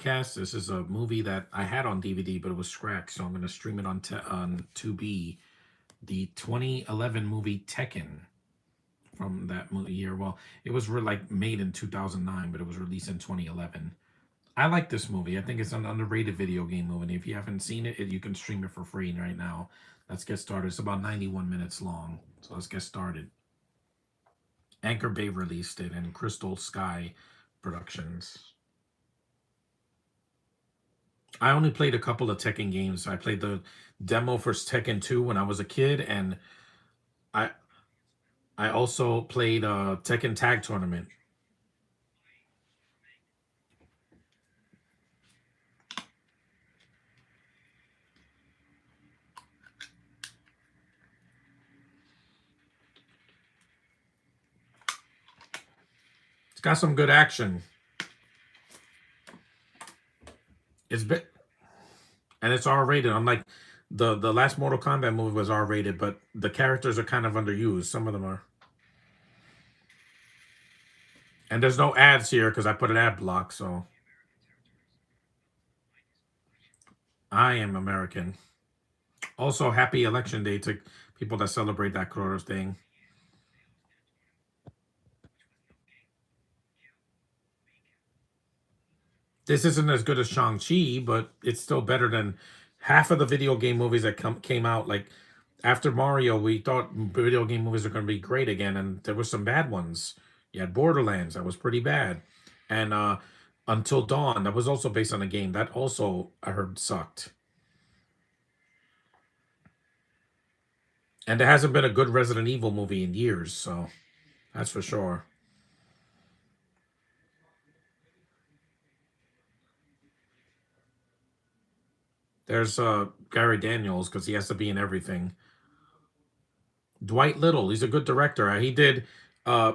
podcast. This is a movie that I had on DVD, but it was scratched, so I'm going to stream it on Tubi. The 2011 movie Tekken from that year. Well, it was like made in 2009, but it was released in 2011. I like this movie. I think it's an underrated video game movie. And if you haven't seen it, you can stream it for free right now. Let's get started. It's about 91 minutes long, so let's get started. Anchor Bay released it, and Crystal Sky Productions. I only played a couple of Tekken games. I played the demo for Tekken 2 when I was a kid, and I I also played Tekken Tag Tournament. It's got some good action. It's bit and it's R rated. Unlike the last Mortal Kombat movie was R rated, but the characters are kind of underused. Some of them are. And there's no ads here because I put an ad block, so I am American. Also, happy election day to people that celebrate that sort of thing. This isn't as good as Shang-Chi, but it's still better than half of the video game movies that came out. Like after Mario, we thought video game movies are going to be great again, and there were some bad ones. You had Borderlands, that was pretty bad. And Until Dawn, that was also based on a game. That also, I heard, sucked. And there hasn't been a good Resident Evil movie in years, so that's for sure. There's Gary Daniels because he has to be in everything. Dwight Little, he's a good director. He did uh,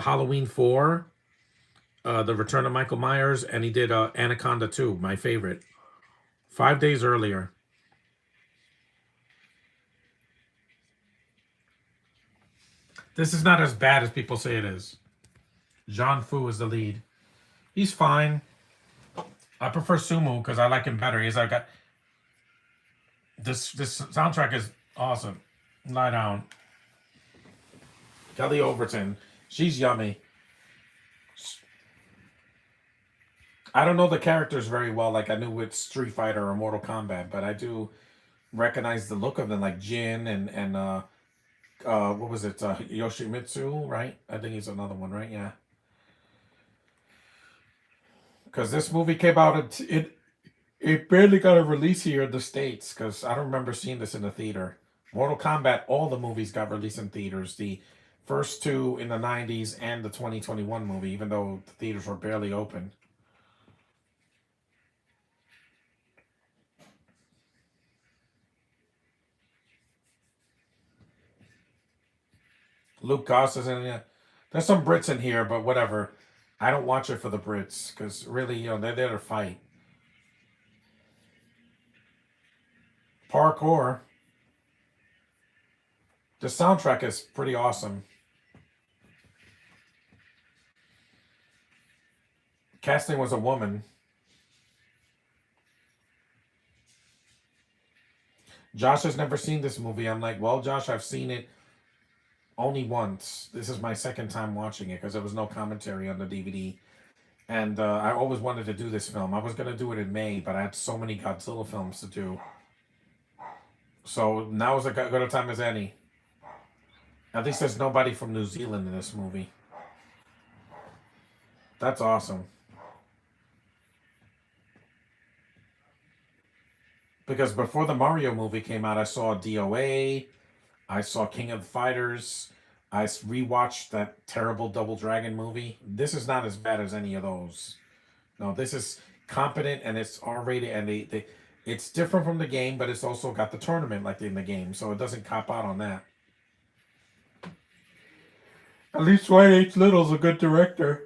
Halloween 4, The Return of Michael Myers, and he did Anaconda 2, my favorite. 5 days earlier. This is not as bad as people say it is. Jean Fu is the lead. He's fine. I prefer Sumu because I like him better. He's like this soundtrack is awesome. Lie down. Kelly Overton. She's yummy. I don't know the characters very well, like I knew with Street Fighter or Mortal Kombat, but I do recognize the look of them, like Jin and what was it, Yoshimitsu, right? I think he's another one, right? Yeah, because this movie came out, it barely got a release here in the States, because I don't remember seeing this in the theater. Mortal Kombat, all the movies got released in theaters. The first two in the 90s and the 2021 movie, even though the theaters were barely open. Luke Goss is in it. There's some Brits in here, but whatever. I don't watch it for the Brits because really, they're there to fight. Parkour. The soundtrack is pretty awesome. Casting was a woman. Josh has never seen this movie. I'm like, well, Josh, I've seen it only once. This is my second time watching it because there was no commentary on the DVD. And I always wanted to do this film. I was going to do it in May, but I had so many Godzilla films to do. So now is as good a time as any. At least there's nobody from New Zealand in this movie. That's awesome. Because before the Mario movie came out, I saw DOA, I saw King of the Fighters, I rewatched that terrible Double Dragon movie. This is not as bad as any of those. No, this is competent and it's R rated, and it's different from the game, but it's also got the tournament like in the game, so it doesn't cop out on that. At least Dwight H. Little's a good director.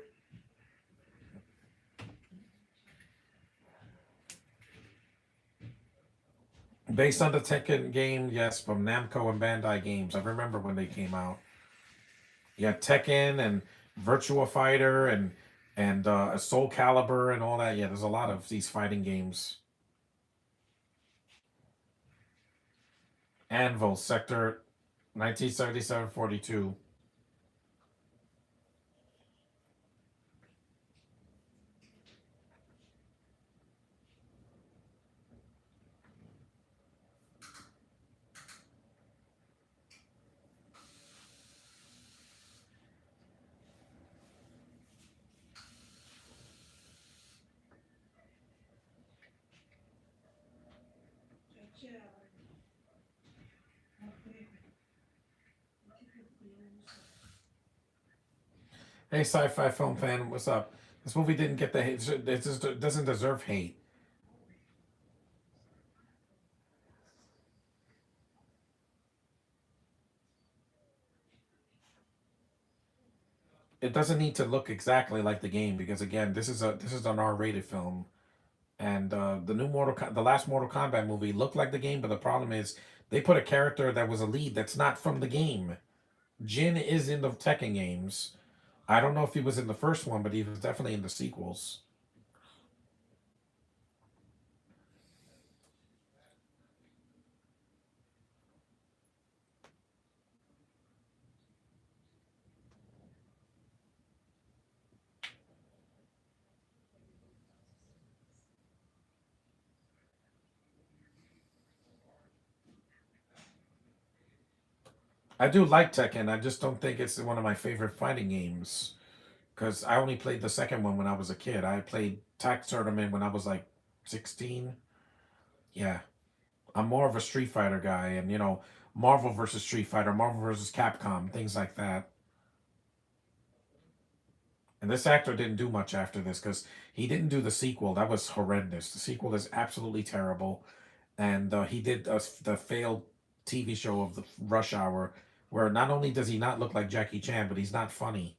Based on the Tekken game, yes, from Namco and Bandai Games. I remember when they came out. You had Tekken and Virtua Fighter and and Soul Calibur and all that. Yeah, there's a lot of these fighting games. Anvil Sector 1977-42. Hey, sci-fi film fan, what's up? This movie didn't get the hate. It just doesn't deserve hate. It doesn't need to look exactly like the game because again, this is an R-rated film, and the last Mortal Kombat movie looked like the game, but the problem is they put a character that was a lead that's not from the game. Jin is in the Tekken games. I don't know if he was in the first one, but he was definitely in the sequels. I do like Tekken. I just don't think it's one of my favorite fighting games because I only played the second one when I was a kid. I played Tag Tournament when I was like 16. Yeah, I'm more of a Street Fighter guy, and Marvel versus Street Fighter, Marvel versus Capcom, things like that. And this actor didn't do much after this because he didn't do the sequel. That was horrendous. The sequel is absolutely terrible. And he did the failed TV show of the Rush Hour, where not only does he not look like Jackie Chan, but he's not funny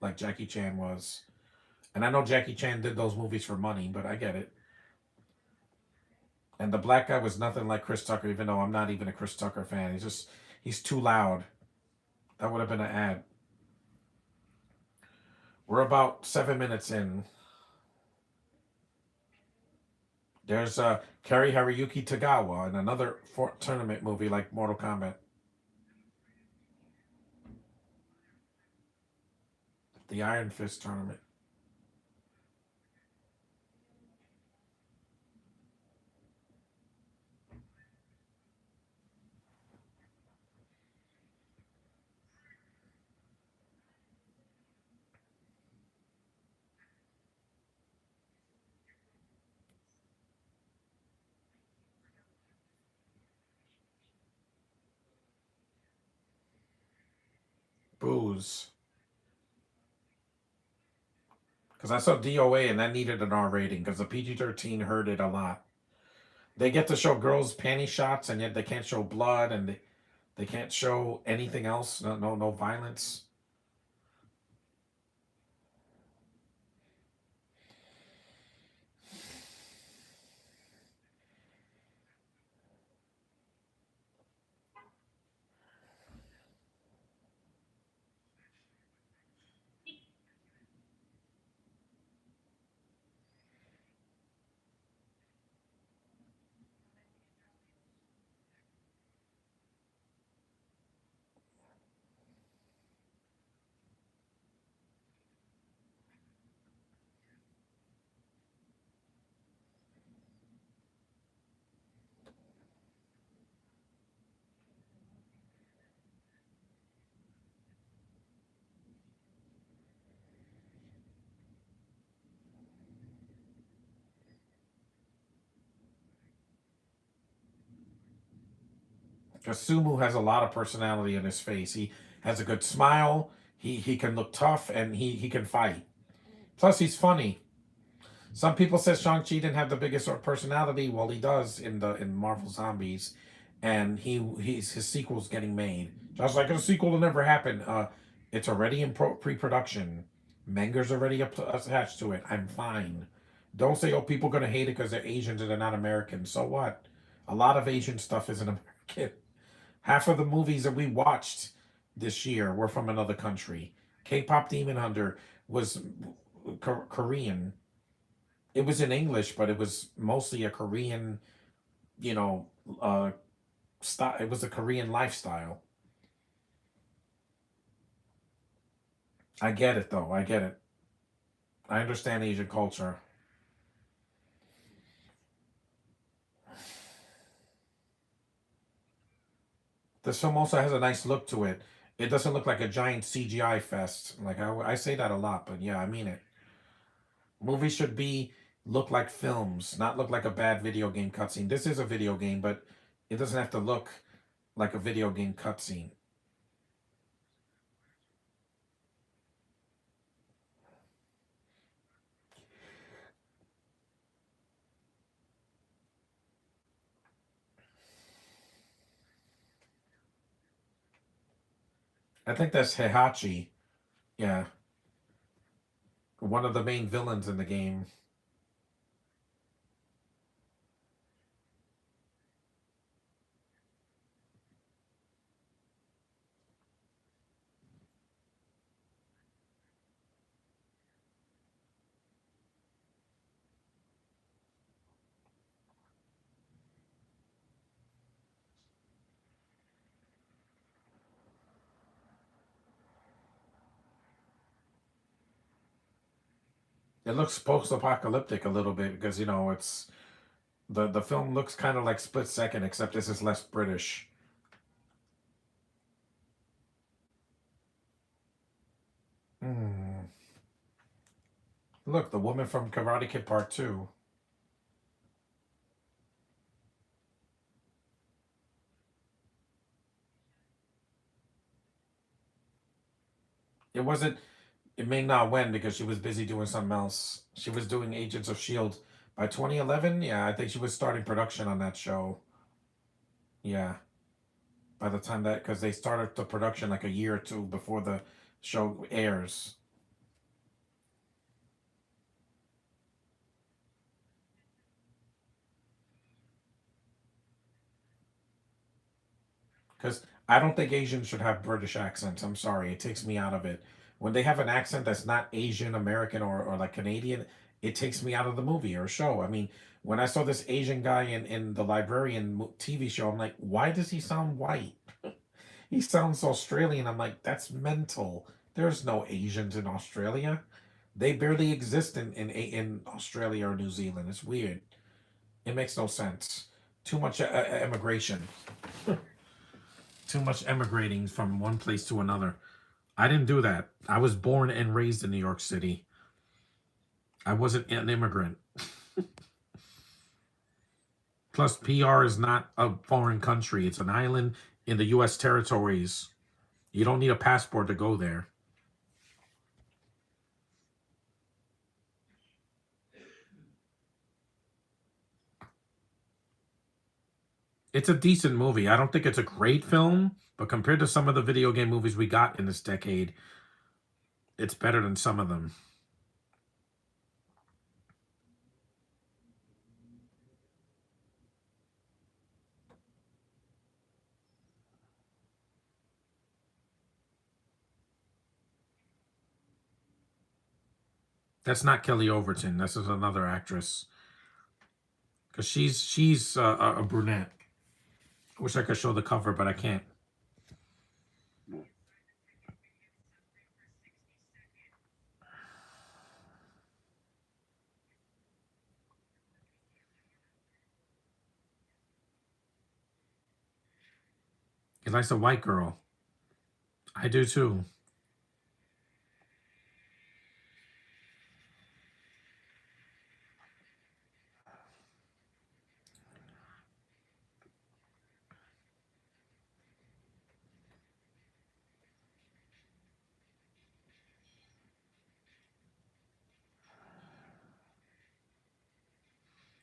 like Jackie Chan was. And I know Jackie Chan did those movies for money, but I get it. And the black guy was nothing like Chris Tucker, even though I'm not even a Chris Tucker fan. He's too loud. That would have been an ad. We're about 7 minutes in. There's Kari Haruyuki Tagawa in another tournament movie like Mortal Kombat. The Iron Fist tournament. Booze. Because I saw DOA and that needed an R rating because the PG-13 hurt it a lot. They get to show girls' panty shots and yet they can't show blood and they can't show anything else. No violence. Because Sumu has a lot of personality in his face. He has a good smile. He can look tough and he can fight. Plus, he's funny. Some people said Shang-Chi didn't have the biggest personality. Well, he does in Marvel Zombies, and his sequel's getting made. So I was like, a sequel will never happen. It's already in pre-production. Menger's already attached to it. I'm fine. Don't say, oh, people gonna hate it because they're Asians and they're not American. So what? A lot of Asian stuff isn't American. Half of the movies that we watched this year were from another country. K-pop Demon Hunter was Korean. It was in English, but it was mostly a Korean, you know, uh, style. It was a Korean lifestyle. I get it though. I get it. I understand Asian culture. This film also has a nice look to it. It doesn't look like a giant CGI fest. Like I say that a lot, but yeah, I mean it. Movies should be look like films, not look like a bad video game cutscene. This is a video game, but it doesn't have to look like a video game cutscene. I think that's Heihachi. Yeah, one of the main villains in the game. It looks post-apocalyptic a little bit because it's the film looks kind of like Split Second, except this is less British. Hmm. Look, the woman from Karate Kid Part Two. It wasn't. It may not win because she was busy doing something else. She was doing Agents of Shield by 2011. Yeah, I think she was starting production on that show. Yeah, by the time that because they started the production like a year or two before the show airs. Because I don't think Asians should have British accents. I'm sorry, it takes me out of it. When they have an accent that's not Asian American or like Canadian, it takes me out of the movie or show. I mean, when I saw this Asian guy in the Librarian TV show, I'm like, why does he sound white? He sounds Australian. I'm like, that's mental. There's no Asians in Australia. They barely exist in Australia or New Zealand. It's weird. It makes no sense. Too much immigration. Too much emigrating from one place to another. I didn't do that. I was born and raised in New York City. I wasn't an immigrant. Plus, PR is not a foreign country, it's an island in the U.S. territories. You don't need a passport to go there. It's a decent movie. I don't think it's a great film, but compared to some of the video game movies we got in this decade, it's better than some of them. That's not Kelly Overton. This is another actress because she's a brunette. I wish I could show the cover, but I can't. He likes a white girl. I do too.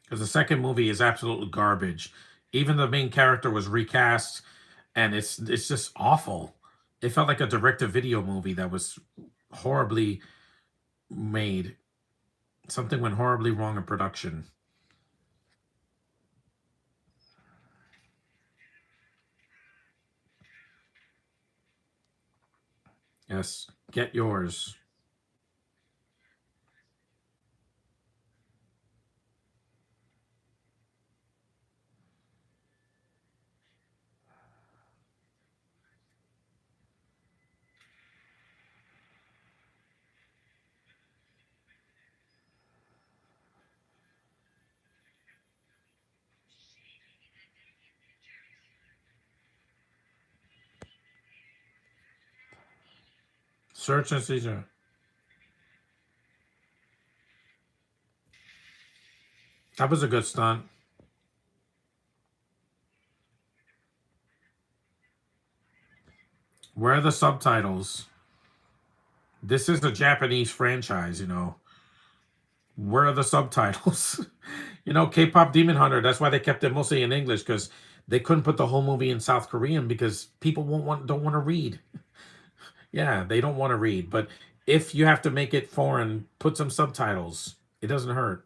Because the second movie is absolute garbage. Even the main character was recast, and it's just awful. It felt like a direct-to-video movie that was horribly made. Something went horribly wrong in production. Yes, get yours. Search and seizure. That was a good stunt. Where are the subtitles? This is a Japanese franchise, you know. Where are the subtitles? You know, K-pop Demon Hunter. That's why they kept it mostly in English because they couldn't put the whole movie in South Korean because people don't want to read. Yeah, they don't want to read. But if you have to make it foreign, put some subtitles. It doesn't hurt.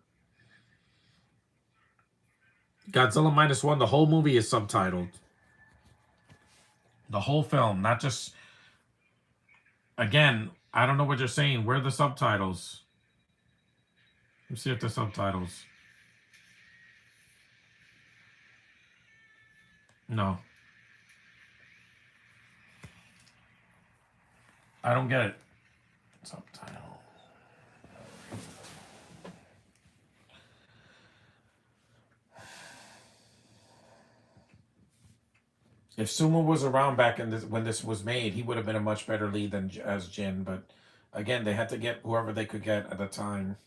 Godzilla minus one. The whole movie is subtitled. The whole film, not just. Again, I don't know what you're saying. Where are the subtitles? Let me see if the subtitles. No, I don't get it. Subtitle. If Sumo was around back in this when this was made, he would have been a much better lead than as Jin. But again, they had to get whoever they could get at the time.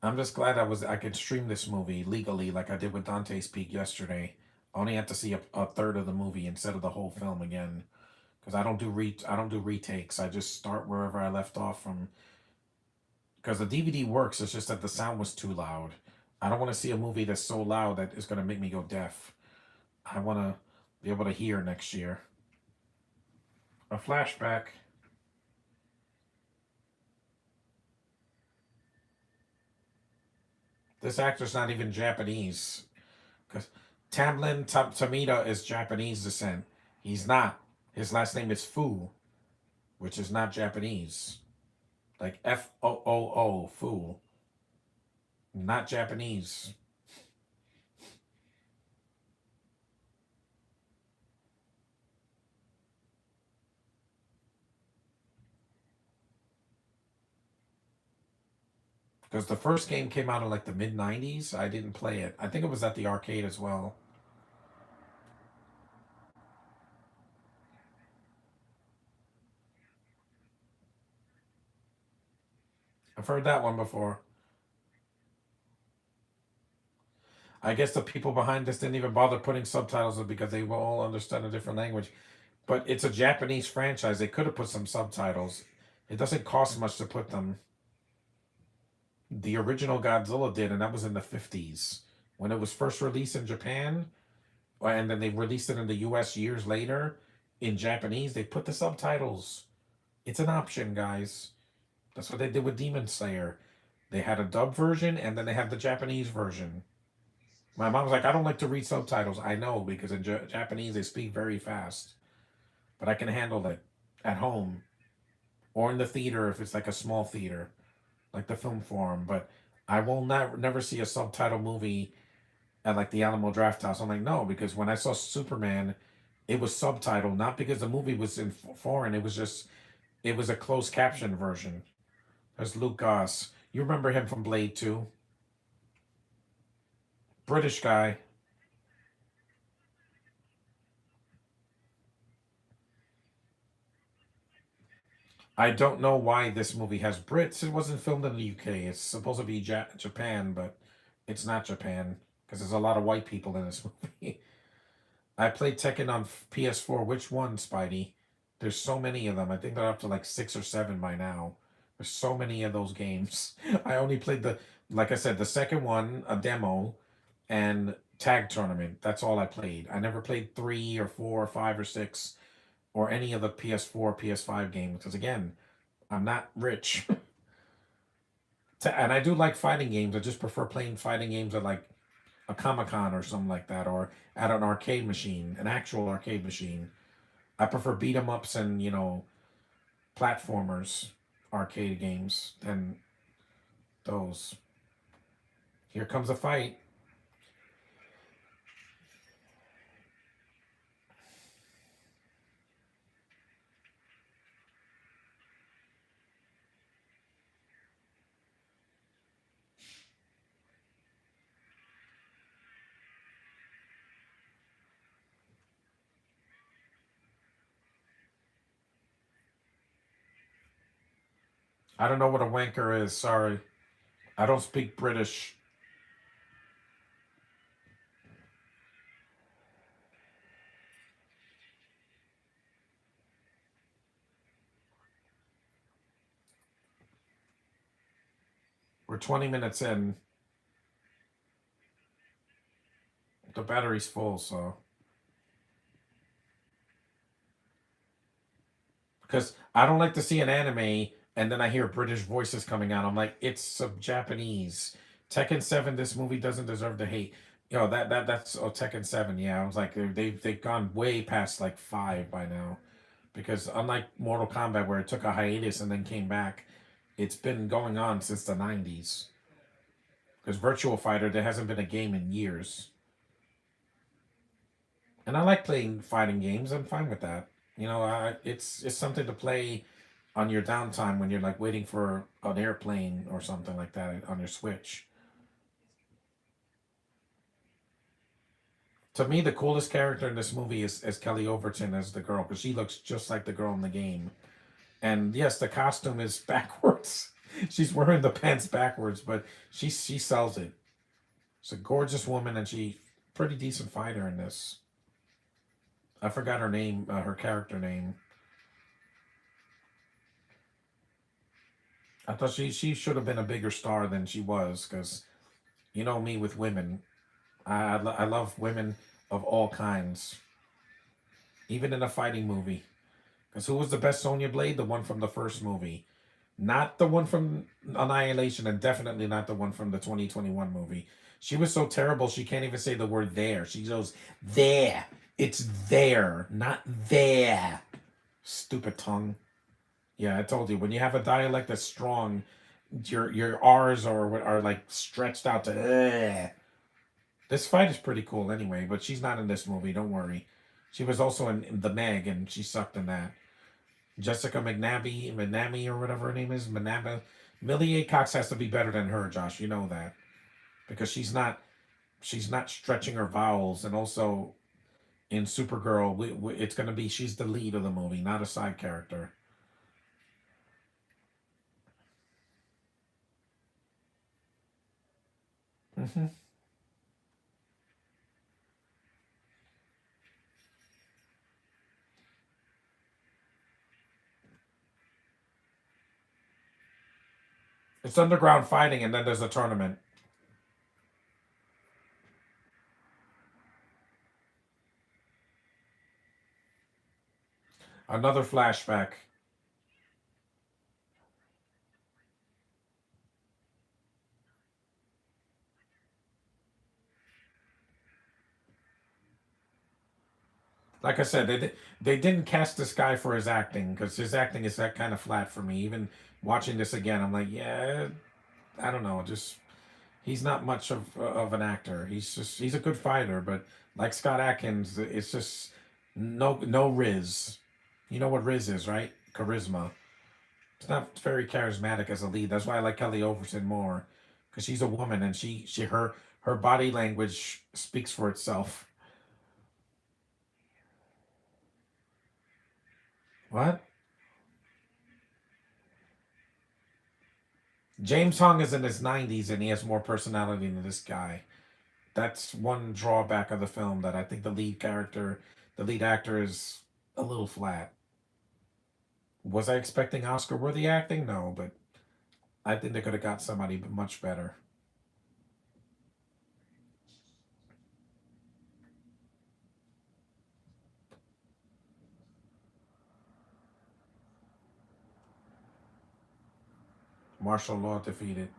I'm just glad I could stream this movie legally like I did with Dante's Peak yesterday. I only had to see a third of the movie instead of the whole film again because I don't do retakes. I just start wherever I left off from because the DVD works. It's just that the sound was too loud. I don't want to see a movie that's so loud that it's going to make me go deaf. I want to be able to hear next year. A flashback. This actor's not even Japanese. Because Tamita is Japanese descent. He's not. His last name is Fu, which is not Japanese. Like Foo, Fu. Not Japanese. Because the first game came out in like the mid 90s. I didn't play it. I think it was at the arcade as well. I've heard that one before. I guess the people behind this didn't even bother putting subtitles in because they will all understand a different language. But it's a Japanese franchise. They could have put some subtitles. It doesn't cost much to put them. The original Godzilla did, and that was in the 50s. When it was first released in Japan, and then they released it in the US years later in Japanese, they put the subtitles. It's an option, guys. That's what they did with Demon Slayer. They had a dub version, and then they have the Japanese version. My mom was like, I don't like to read subtitles. I know, because in Japanese they speak very fast. But I can handle it at home or in the theater if it's like a small theater, like the film forum. But I will never see a subtitle movie at like the Alamo Draft House. I'm like, no, because when I saw Superman, it was subtitled, not because the movie was in foreign. It was a closed caption version. There's Luke Goss. You remember him from Blade 2? British guy. I don't know why this movie has Brits. It wasn't filmed in the UK. It's supposed to be Japan, but it's not Japan because there's a lot of white people in this movie. I played Tekken on PS4. Which one, Spidey? There's so many of them. I think they're up to like 6 or 7 by now. There's so many of those games. I only played like I said, the second one, a demo, and tag tournament. That's all I played. I never played 3 or 4 or 5 or 6 or any of the PS4, PS5 games because again, I'm not rich. And I do like fighting games. I just prefer playing fighting games at like a Comic Con or something like that, or at an arcade machine, an actual arcade machine. I prefer beat 'em ups and platformers, arcade games than those. Here comes a fight. I don't know what a wanker is. Sorry. I don't speak British. We're 20 minutes in. The battery's full, so. Because I don't like to see an anime and then I hear British voices coming out. I'm like, it's some Japanese. Tekken 7, this movie doesn't deserve to hate. That's Tekken 7, yeah. I was like, they've gone way past like 5 by now. Because unlike Mortal Kombat, where it took a hiatus and then came back, it's been going on since the 90s. Because Virtual Fighter, there hasn't been a game in years. And I like playing fighting games. I'm fine with that. It's something to play on your downtime when you're like waiting for an airplane or something like that on your Switch. To me, the coolest character in this movie is Kelly Overton as the girl because she looks just like the girl in the game. And yes, the costume is backwards. She's wearing the pants backwards, but she sells it. She's a gorgeous woman and she pretty decent fighter in this. I forgot her name, her character name. I thought she should have been a bigger star than she was because you know me with women. I love women of all kinds, even in a fighting movie. Because who was the best Sonya Blade? The one from the first movie. Not the one from Annihilation, and definitely not the one from the 2021 movie. She was so terrible she can't even say the word there. She goes, there. It's there, not there. Stupid tongue. Yeah, I told you. When you have a dialect that's strong, your R's are like stretched out to. This fight is pretty cool anyway, but she's not in this movie. Don't worry. She was also in The Meg, and she sucked in that. Jessica McNamee, or whatever her name is, Manaba. Millie A. Cox has to be better than her, Josh. You know that because she's not stretching her vowels, and also in Supergirl, it's gonna be she's the lead of the movie, not a side character. Hmm. It's underground fighting, and then there's a tournament. Another flashback. Like I said, they didn't cast this guy for his acting because his acting is that kind of flat for me. Even watching this again, I'm like, yeah, I don't know, just he's not much of an actor. He's a good fighter, but like Scott Atkins, it's just no Riz. You know what Riz is, right? Charisma. It's not very charismatic as a lead. That's why I like Kelly Overton more, because she's a woman and her body language speaks for itself. What? James Hong is in his 90s and he has more personality than this guy. That's one drawback of the film that I think the lead actor is a little flat. Was I expecting Oscar worthy acting? No, but I think they could have got somebody much better. Martial law defeated.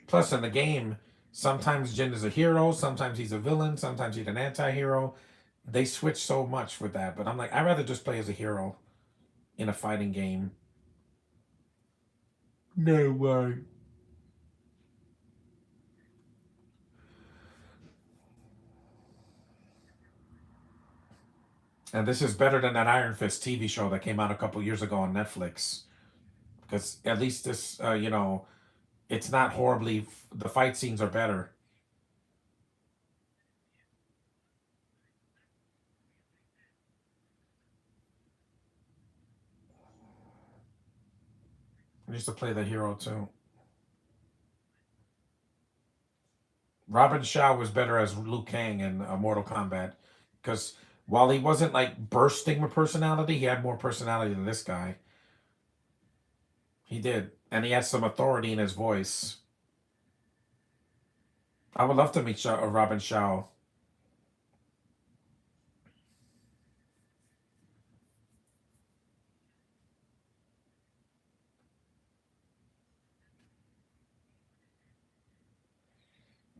Plus, in the game, sometimes Jin is a hero, sometimes he's a villain, sometimes he's an anti hero. They switch so much with that, but I'm like, I'd rather just play as a hero in a fighting game. No way. And this is better than that Iron Fist TV show that came out a couple years ago on Netflix. Because at least this, it's not horribly. The fight scenes are better. I used to play the hero too. Robin Shaw was better as Liu Kang in Mortal Kombat because while he wasn't like bursting with personality, he had more personality than this guy. He did, and he had some authority in his voice. I would love to meet Robin Shaw,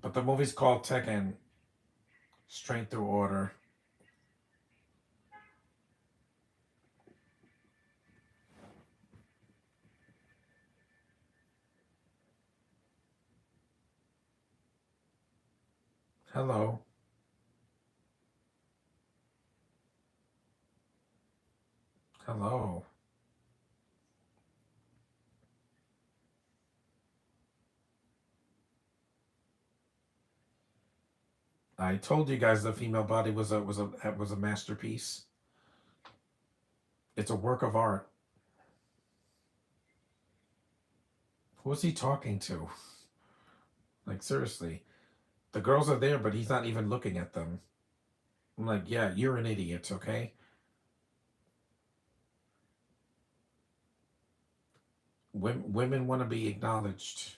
but the movie's called Tekken, Straight Through Order. Hello, hello. I told you guys the female body was a masterpiece. It's a work of art. Who is he talking to? Like seriously, the girls are there, but he's not even looking at them. I'm like, yeah, you're an idiot, okay? Women want to be acknowledged.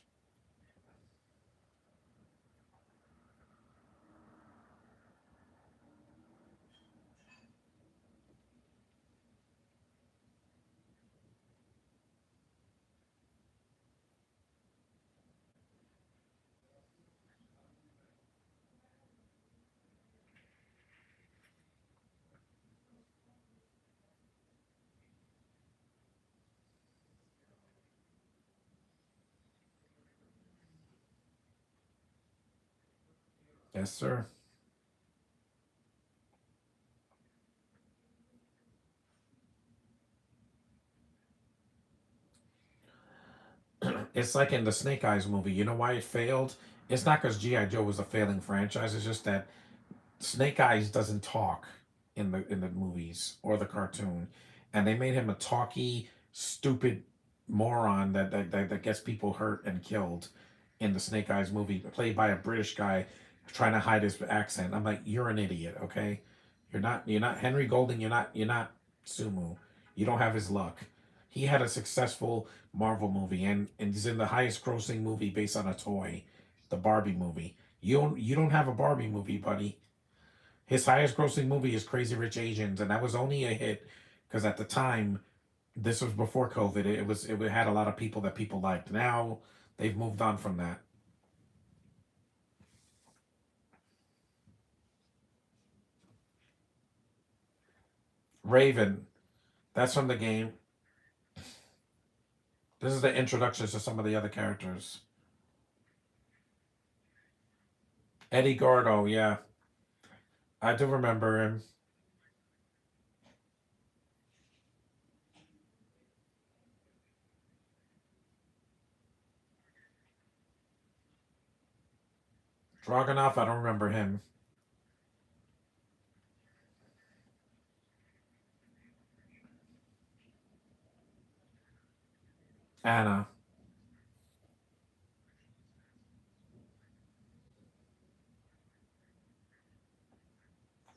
Yes, sir. It's like in the Snake Eyes movie. You know why it failed? It's not because GI Joe was a failing franchise. It's just that Snake Eyes doesn't talk in the movies or the cartoon, and they made him a talky, stupid moron that gets people hurt and killed in the Snake Eyes movie, played by a British guy trying to hide his accent. I'm like, you're an idiot, okay? You're not Henry Golding. You're not Sumu. You don't have his luck. He had a successful Marvel movie, and he's in the highest grossing movie based on a toy, the Barbie movie. You don't have a Barbie movie, buddy. His highest grossing movie is Crazy Rich Asians, and that was only a hit because at the time, this was before COVID. It had a lot of people that people liked. Now they've moved on from that. Raven, that's from the game. This is the introductions to some of the other characters. Eddie Gordo, yeah, I do remember him. Dragonoff, I don't remember him. Anna,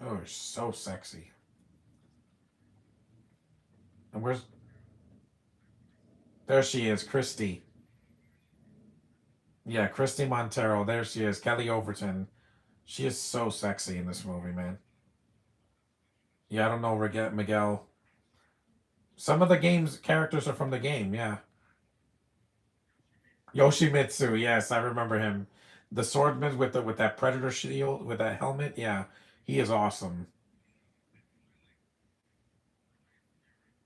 oh, so sexy. And where's there she is, Christy. Yeah, Christy Montero. There she is, Kelly Overton. She is so sexy in this movie, man. Yeah, I don't know Miguel. Some of the game's characters are from the game. Yeah, Yoshimitsu. Yes, I remember him. The swordsman with that predator shield with that helmet. Yeah, he is awesome.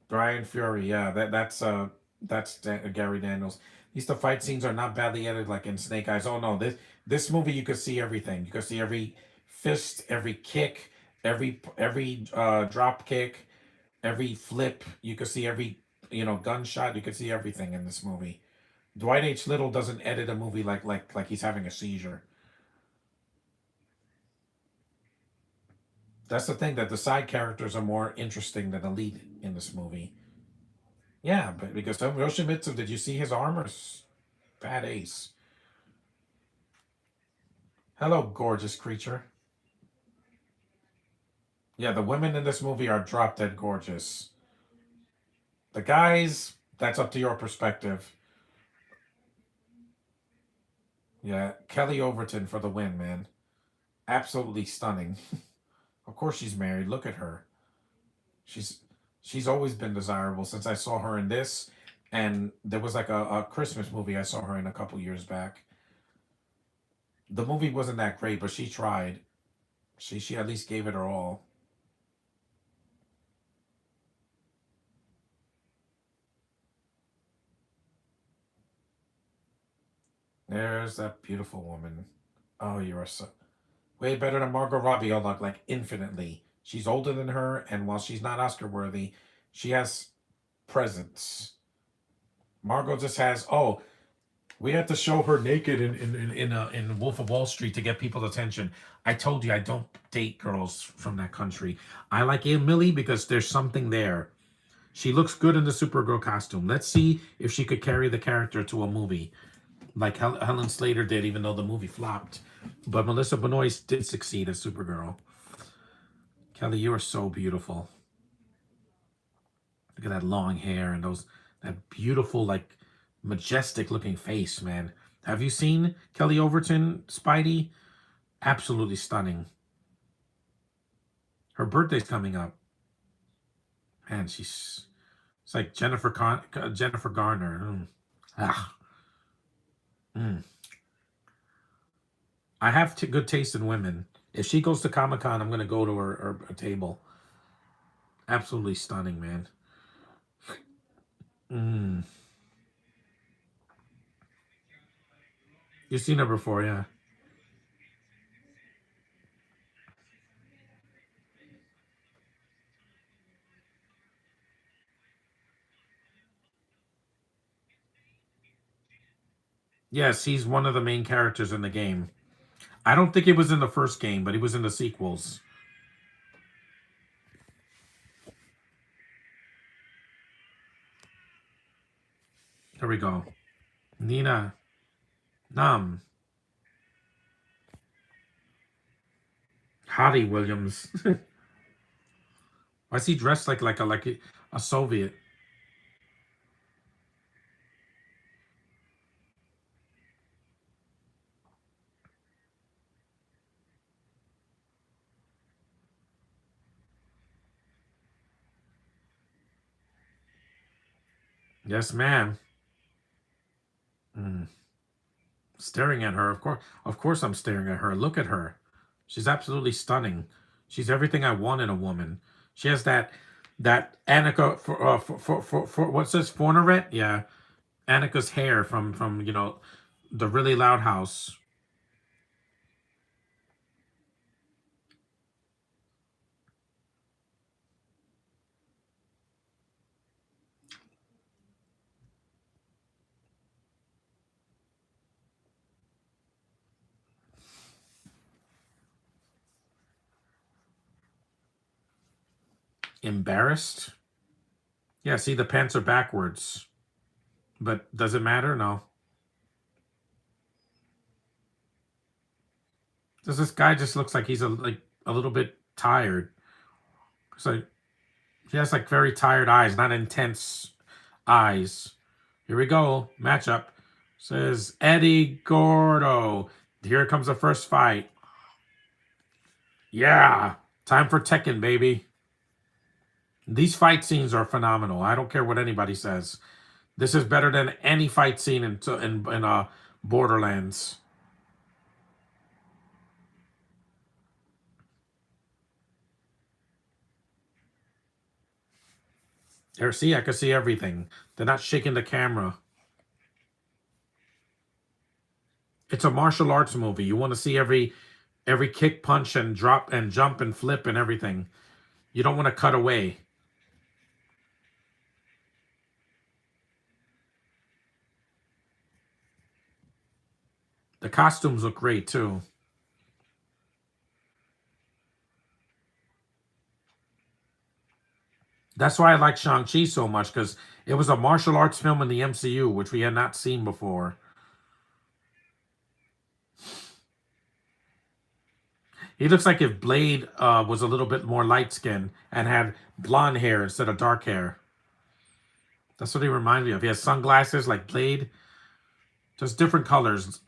Brian Fury. Yeah, that's Gary Daniels. These the fight scenes are not badly edited like in Snake Eyes. Oh no, this movie you could see everything. You could see every fist, every kick, every drop kick, every flip. You could see every gunshot. You could see everything in this movie. Dwight H. Little doesn't edit a movie like he's having a seizure. That's the thing that the side characters are more interesting than the lead in this movie. Yeah, but because Yoshimitsu, did you see his armor? Bad ace. Hello, gorgeous creature. Yeah, the women in this movie are drop dead gorgeous. The guys, that's up to your perspective. Yeah, Kelly Overton for the win, man. Absolutely stunning. Of course she's married. Look at her. She's she's always been desirable since I saw her in this. And there was like a Christmas movie I saw her in a couple years back. The movie wasn't that great, but she tried. She at least gave it her all. There's that beautiful woman. Oh, you're so way better than Margot Robbie, although like infinitely. She's older than her, and while she's not Oscar worthy, she has presence. Margot just has. Oh, we had to show her naked in Wolf of Wall Street to get people's attention. I told you I don't date girls from that country. I like Millie because there's something there. She looks good in the Supergirl costume. Let's see if she could carry the character to a movie like Helen Slater did, even though the movie flopped. But Melissa Benoist did succeed as Supergirl. Kelly, you are so beautiful. Look at that long hair and those that beautiful, like majestic looking face, man. Have you seen Kelly Overton, Spidey? Absolutely stunning. Her birthday's coming up. Man, she's it's like Jennifer Garner. Ah, mm. I have good taste in women. If she goes to Comic Con, I'm gonna go to her table. Absolutely stunning, man. Mm. You've seen her before, yeah. Yes, he's one of the main characters in the game. I don't think he was in the first game, but he was in the sequels. Here we go. Nina Nam. Hattie Williams. Why is he dressed like a Soviet? Yes, ma'am. Mm. Staring at her. Of course, I'm staring at her. Look at her. She's absolutely stunning. She's everything I want in a woman. She has that Annika for what's this Forneret? Yeah, Annika's hair from the really loud house. Embarrassed? Yeah. See, the pants are backwards. But does it matter? No. Does this guy just looks like he's a little bit tired? So he has like very tired eyes, not intense eyes. Here we go. Matchup. Says Eddie Gordo. Here comes the first fight. Yeah. Time for Tekken, baby. These fight scenes are phenomenal. I don't care what anybody says. This is better than any fight scene in Borderlands. There, see, I can see everything. They're not shaking the camera. It's a martial arts movie. You want to see every kick, punch, and drop and jump and flip and everything. You don't want to cut away. The costumes look great too. That's why I like Shang-Chi so much, because it was a martial arts film in the MCU, which we had not seen before. He looks like if Blade was a little bit more light skinned and had blonde hair instead of dark hair. That's what he reminds me of. He has sunglasses like Blade, just different colors.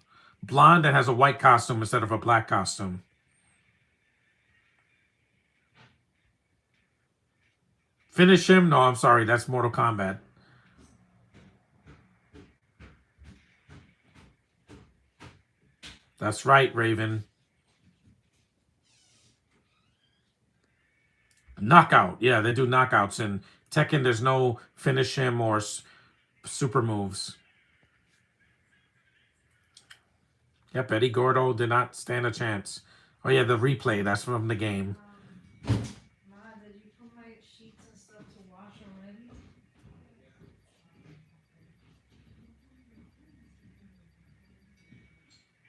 Blonde and has a white costume instead of a black costume. Finish him? No, I'm sorry. That's Mortal Kombat. That's right, Raven. Knockout. Yeah, they do knockouts. In Tekken, there's no finish him or super moves. Yep, Eddie Gordo did not stand a chance. Oh, yeah, the replay. That's from the game. Ma, did you put my sheets and stuff to wash already?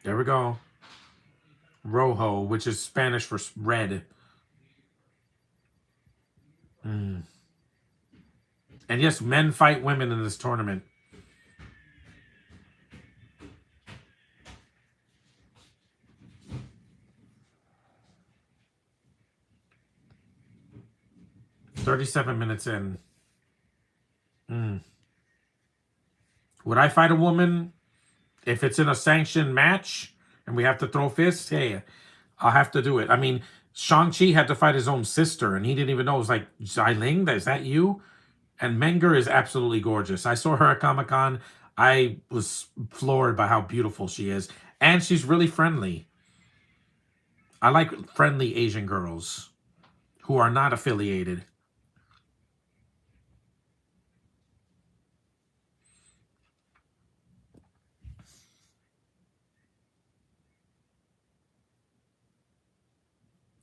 There we go. Rojo, which is Spanish for red. Mm. And yes, men fight women in this tournament. "37 minutes in. Mm. Would I fight a woman if it's in a sanctioned match and we have to throw fists? Hey, I'll have to do it. I mean, Shang-Chi had to fight his own sister, and he didn't even know. It was like, Xiling, is that you? And Menger is absolutely gorgeous. I saw her at Comic-Con. I was floored by how beautiful she is. And she's really friendly. I like friendly Asian girls who are not affiliated.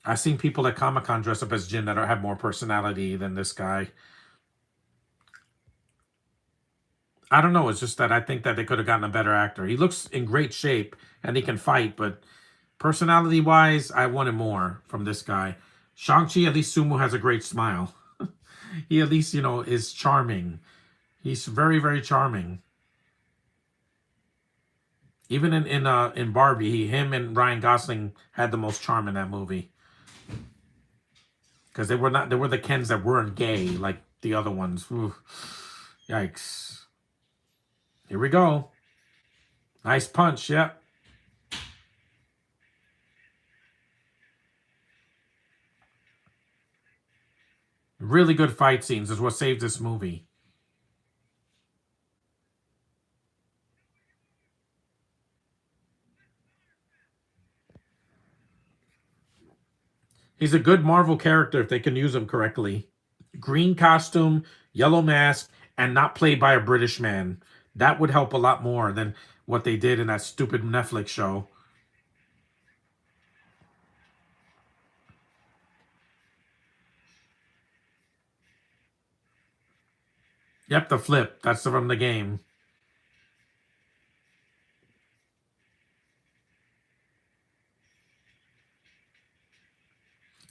I've seen people at Comic-Con dress up as Jin that have more personality than this guy. I don't know. It's just that I think that they could have gotten a better actor. He looks in great shape and he can fight, but personality-wise, I wanted more from this guy. Shang-Chi, at least Sumu has a great smile. He at least, is charming. He's very, very charming. Even in Barbie, him and Ryan Gosling had the most charm in that movie. Because they were the Kens that weren't gay like the other ones. Ooh, yikes. Here we go. Nice punch, yeah. Really good fight scenes is what saved this movie. He's a good Marvel character if they can use him correctly. Green costume, yellow mask, and not played by a British man. That would help a lot more than what they did in that stupid Netflix show. Yep, the flip. That's from the game.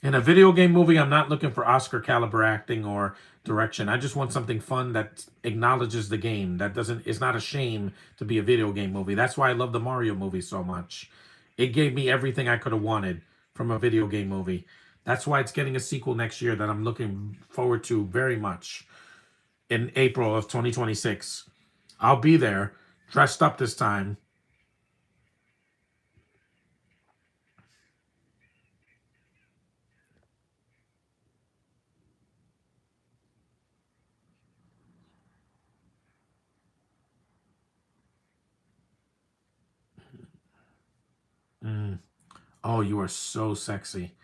In a video game movie, I'm not looking for Oscar caliber acting or direction. I just want something fun that acknowledges the game. That doesn't it's not a shame to be a video game movie. That's why I love the Mario movie so much. It gave me everything I could have wanted from a video game movie. That's why it's getting a sequel next year that I'm looking forward to very much in April of 2026. I'll be there, dressed up this time. Mm. Oh, you are so sexy.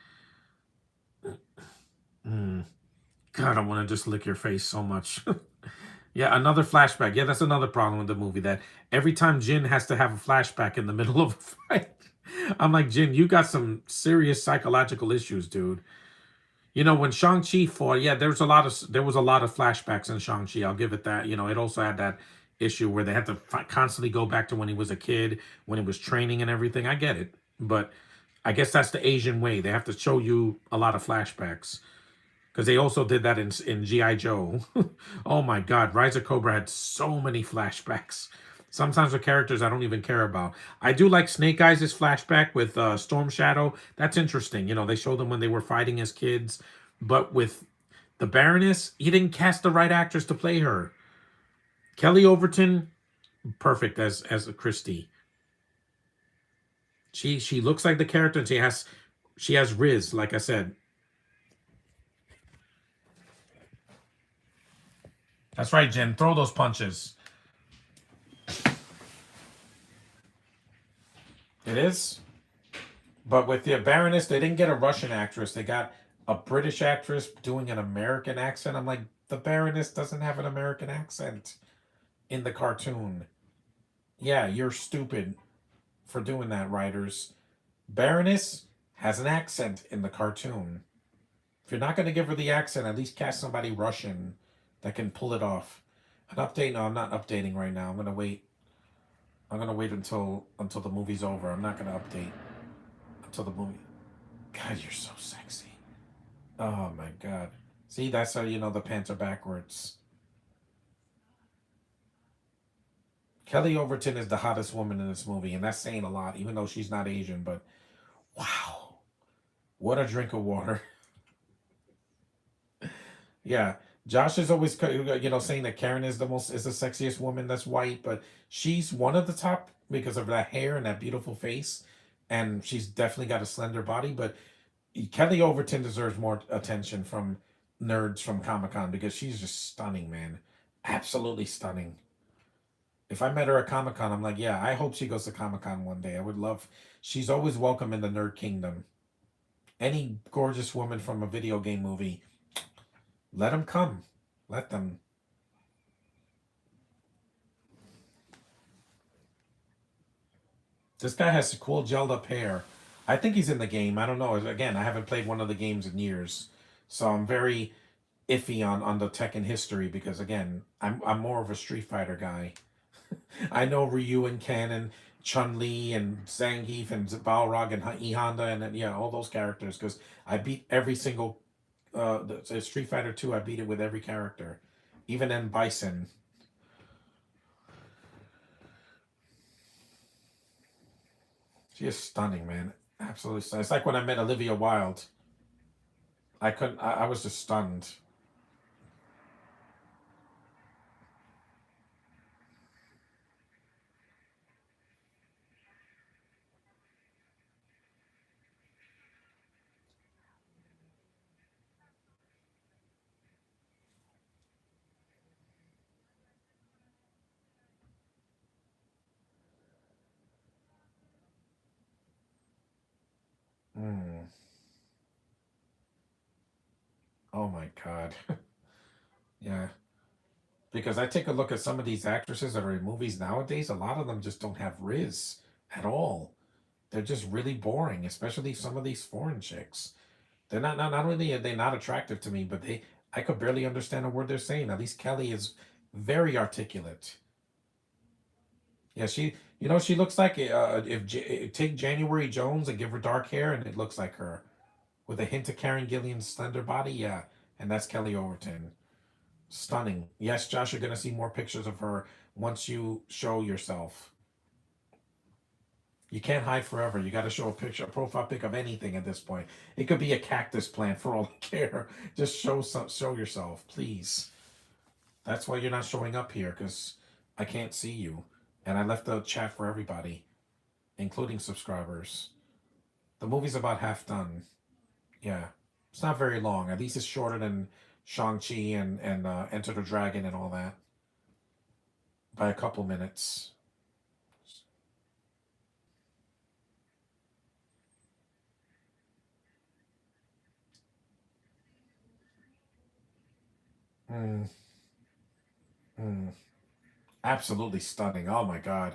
Mm. God, I want to just lick your face so much. Yeah, another flashback. Yeah, that's another problem with the movie that every time Jin has to have a flashback in the middle of a fight, I'm like, Jin, you got some serious psychological issues, dude. When Shang-Chi fought, yeah, there was a lot of flashbacks in Shang-Chi. I'll give it that. It also had that issue where they had to constantly go back to when he was a kid, when he was training and everything. I get it, but I guess that's the Asian way. They have to show you a lot of flashbacks because they also did that in GI Joe. Oh my God, Rise of Cobra had so many flashbacks. Sometimes with characters I don't even care about. I do like Snake Eyes' flashback with Storm Shadow. That's interesting. You know, they show them when they were fighting as kids. But with the Baroness, he didn't cast the right actress to play her. Kelly Overton, perfect as a Christie. She looks like the character, and she has Riz, like I said. That's right, Jen. Throw those punches. It is. But with the Baroness, they didn't get a Russian actress. They got a British actress doing an American accent. I'm like, the Baroness doesn't have an American accent in the cartoon. Yeah, you're stupid for doing that, writers. Baroness has an accent in the cartoon. If you're not going to give her the accent, at least cast somebody Russian that can pull it off. An update? No, I'm not updating right now. I'm gonna wait. I'm gonna wait until the movie's over. I'm not gonna update until the movie. God, you're so sexy. Oh my God. See, that's how you know the pants are backwards. Kelly Overton is the hottest woman in this movie, and that's saying a lot, even though she's not Asian. But wow, what a drink of water. Yeah, Josh is always saying that Karen is the sexiest woman that's white, but she's one of the top because of that hair and that beautiful face, and she's definitely got a slender body. But Kelly Overton deserves more attention from nerds from Comic Con because she's just stunning, man, absolutely stunning. If I met her at Comic Con, I'm like, yeah, I hope she goes to Comic Con one day. I would love. She's always welcome in the nerd kingdom. Any gorgeous woman from a video game movie, let them come. Let them. This guy has cool gelled up hair. I think he's in the game. I don't know. Again, I haven't played one of the games in years, so I'm very iffy on the Tekken history because again, I'm more of a Street Fighter guy. I know Ryu and Ken and Chun Li and Zangief and Balrog and E Honda and then, yeah, all those characters because I beat every single Street Fighter 2. I beat it with every character, even in Bison. She is stunning, man. Absolutely stunning. It's like when I met Olivia Wilde. I couldn't. I was just stunned. Mm. Oh my God. Yeah. Because I take a look at some of these actresses that are in movies nowadays. A lot of them just don't have Riz at all. They're just really boring, especially some of these foreign chicks. They're not only are they not attractive to me, but I could barely understand a word they're saying. At least Kelly is very articulate. Yeah, she looks like if take January Jones and give her dark hair, and it looks like her with a hint of Karen Gillian's slender body. Yeah, and that's Kelly Overton. Stunning. Yes, Josh, you're gonna see more pictures of her once you show yourself. You can't hide forever. You got to show a picture, a profile pic of anything at this point. It could be a cactus plant for all I care. Just show yourself, please. That's why you're not showing up here because I can't see you, and I left the chat for everybody, including subscribers. The movie's about half done. Yeah, it's not very long. At least it's shorter than Shang-Chi and Enter the Dragon and all that by a couple minutes. Mm, mm. Absolutely stunning. Oh my God.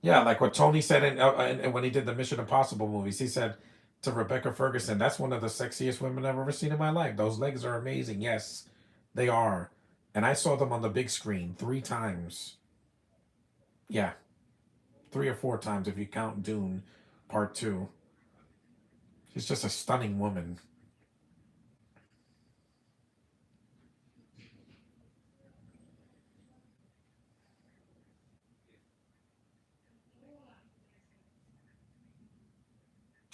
Yeah, like what Tony said in when he did the Mission Impossible movies, he said to Rebecca Ferguson, "That's one of the sexiest women I've ever seen in my life. Those legs are amazing." Yes, they are, and I saw them on the big screen 3 times. Yeah, 3 or 4 times if you count Dune Part Two. She's just a stunning woman.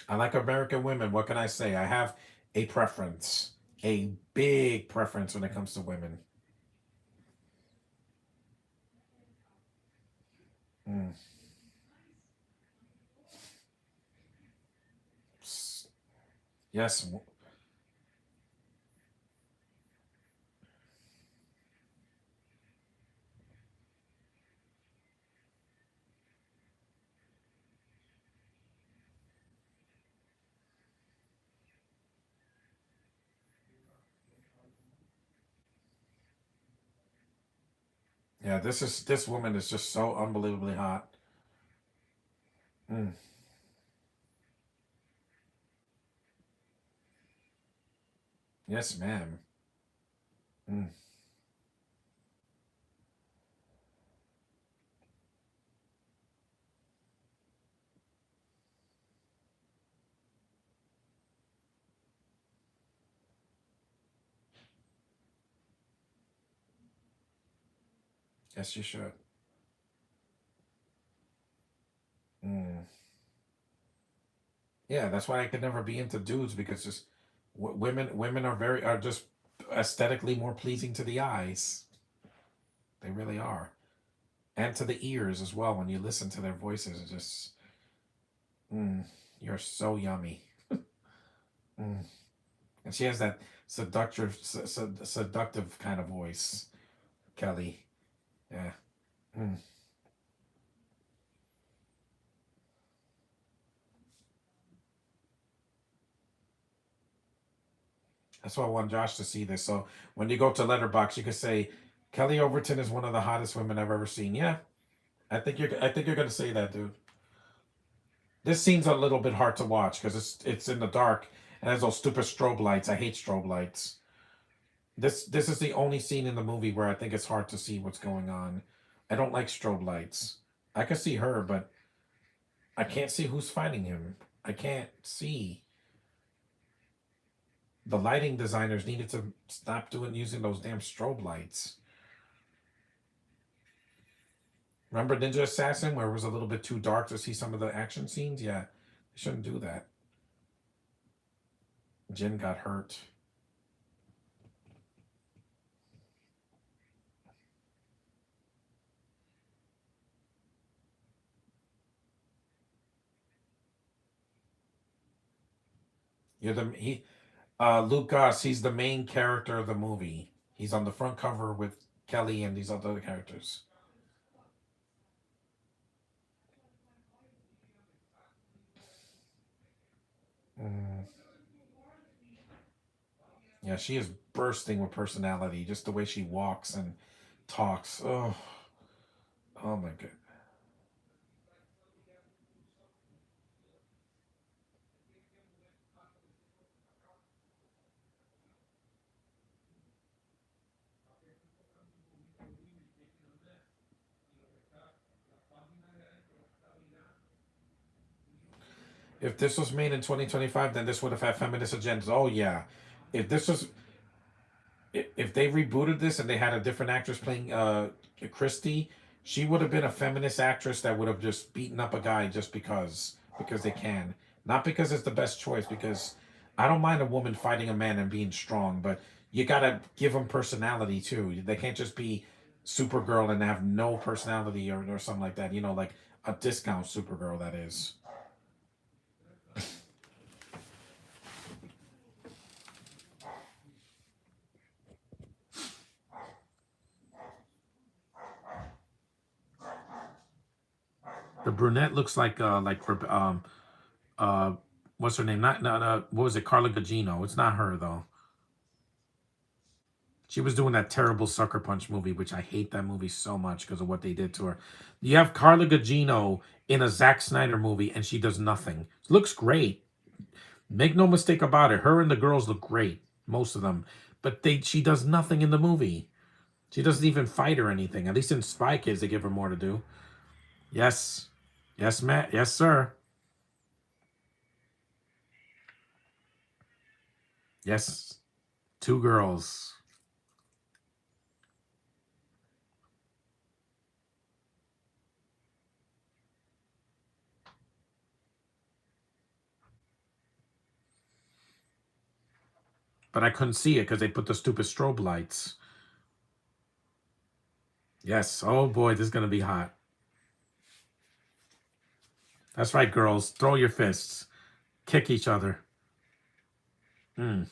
I like American women. What can I say? I have a preference, a big preference when it comes to women. Mm. Yes, yeah. This woman is just so unbelievably hot. Mm. Yes, ma'am. Mm. Yes, you should. Mm. Yeah, that's why I could never be into dudes because just women are just aesthetically more pleasing to the eyes. They really are, and to the ears as well. When you listen to their voices, it's just mm, you're so yummy. Mm. And she has that seductive kind of voice, Kelly. Yeah. Mm. That's why I want Josh to see this. So when you go to Letterbox, you could say Kelly Overton is one of the hottest women I've ever seen. Yeah, I think you're gonna say that, dude. This scene's a little bit hard to watch because it's in the dark and has those stupid strobe lights. I hate strobe lights. This is the only scene in the movie where I think it's hard to see what's going on. I don't like strobe lights. I can see her, but I can't see who's fighting him. I can't see. The lighting designers needed to stop doing using those damn strobe lights. Remember Ninja Assassin where it was a little bit too dark to see some of the action scenes? Yeah, they shouldn't do that. Jin got hurt. You're the he Luke Goss, he's the main character of the movie. He's on the front cover with Kelly and these other characters. Mm. Yeah, she is bursting with personality, just the way she walks and talks. Oh, oh my god. If this was made in 2025, then this would have had feminist agendas. Oh yeah. If this was if they rebooted this and they had a different actress playing Christy, she would have been a feminist actress that would have just beaten up a guy just because they can, not because it's the best choice. Because I don't mind a woman fighting a man and being strong, but you gotta give them personality too. They can't just be Supergirl and have no personality or something like that. You know, like a discount Supergirl that is. The brunette looks like uh what's her name? Not what was it? Carla Gugino. It's not her though. She was doing that terrible Sucker Punch movie, which I hate that movie so much because of what they did to her. You have Carla Gugino in a Zack Snyder movie, and she does nothing. Looks great. Make no mistake about it. Her and the girls look great, most of them. But she does nothing in the movie. She doesn't even fight or anything. At least in Spy Kids, they give her more to do. Yes, yes, Matt. Yes, sir. Yes, two girls. But I couldn't see it because they put the stupid strobe lights. Yes. Oh boy, this is gonna be hot. That's right, girls. Throw your fists. Kick each other. Mm.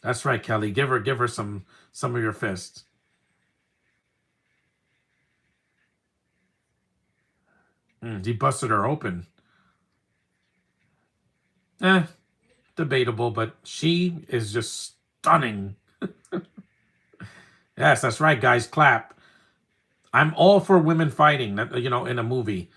That's right, Kelly. Give her some of your fists. He busted her open. Eh, debatable, but she is just stunning. Yes, that's right, guys. Clap. I'm all for women fighting. In a movie.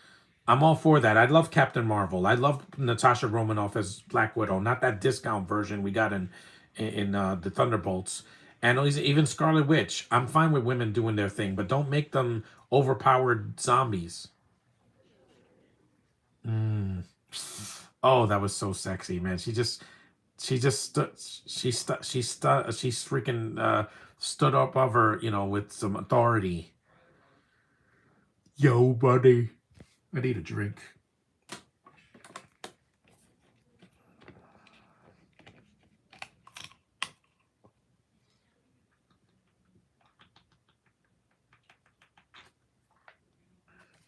I'm all for that. I love Captain Marvel. I love Natasha Romanoff as Black Widow, not that discount version we got in the Thunderbolts, and even Scarlet Witch. I'm fine with women doing their thing, but don't make them overpowered zombies. Mm. Oh, that was so sexy, man. She just she's freaking stood up of her, with some authority. Yo, buddy, I need a drink.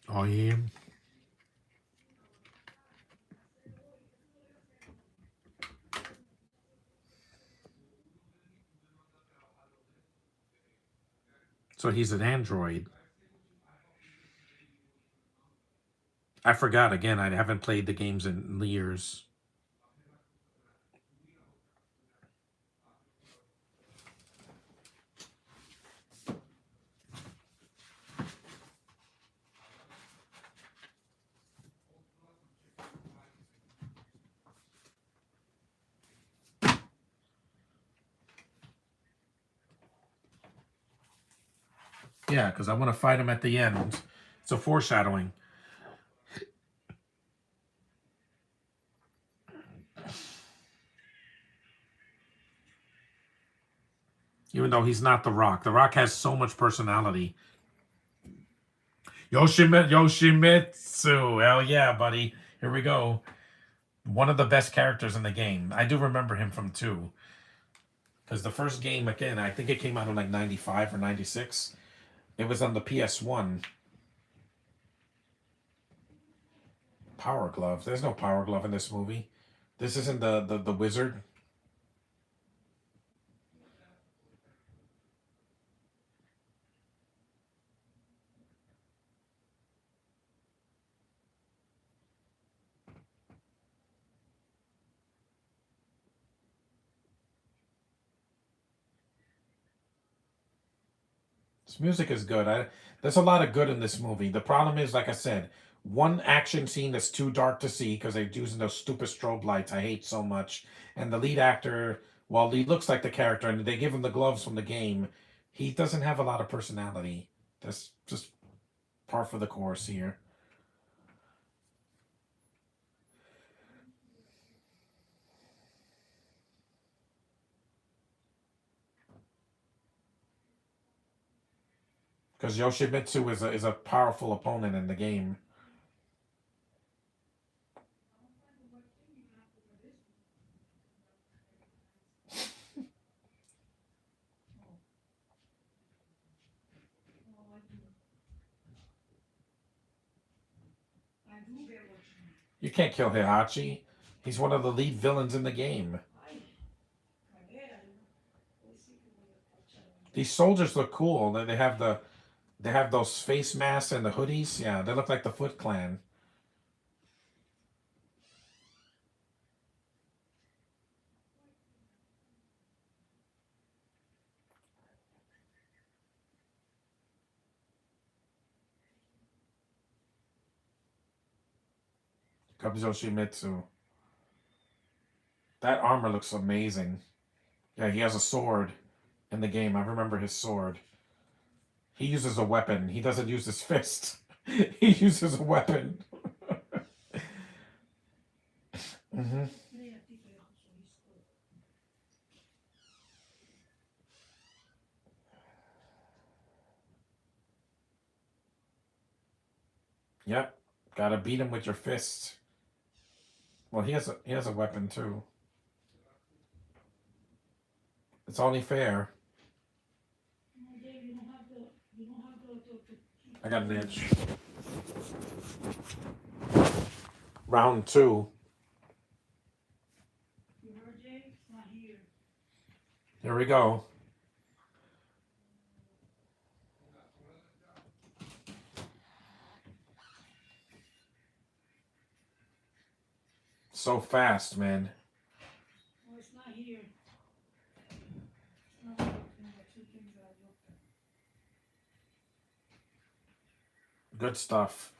Oh yeah. So he's an android. I forgot again. I haven't played the games in years. Yeah, because I want to fight him at the end. It's a foreshadowing. Even though he's not The Rock. The Rock has so much personality. Yoshimitsu. Hell yeah, buddy. Here we go. One of the best characters in the game. I do remember him from 2. Because the first game, again, I think it came out in like 95 or 96. It was on the PS1. Power Glove. There's no Power Glove in this movie. This isn't the wizard. This music is good. There's a lot of good in this movie. The problem is, like I said, one action scene that's too dark to see because they're using those stupid strobe lights. I hate so much. And the lead actor, while he looks like the character, and they give him the gloves from the game, he doesn't have a lot of personality. That's just par for the course here. Because Yoshimitsu is a powerful opponent in the game. I do get what you mean. You can't kill Heihachi. He's one of the lead villains in the game. These soldiers look cool. They have those face masks and the hoodies. Yeah, they look like the Foot Clan. Comes Yoshimitsu. That armor looks amazing. Yeah, he has a sword in the game. I remember his sword. He uses a weapon. He doesn't use his fist. He uses a weapon. Hmm. Yep. Gotta beat him with your fists. Well, he has a weapon too. It's only fair. No, Dave, you don't have to keep I got an doing itch. that. Round two. You heard, Jay? It's not here. Here we go. So fast, man. No, it's not here. It's not here. No, the two things that I looked at. Good stuff.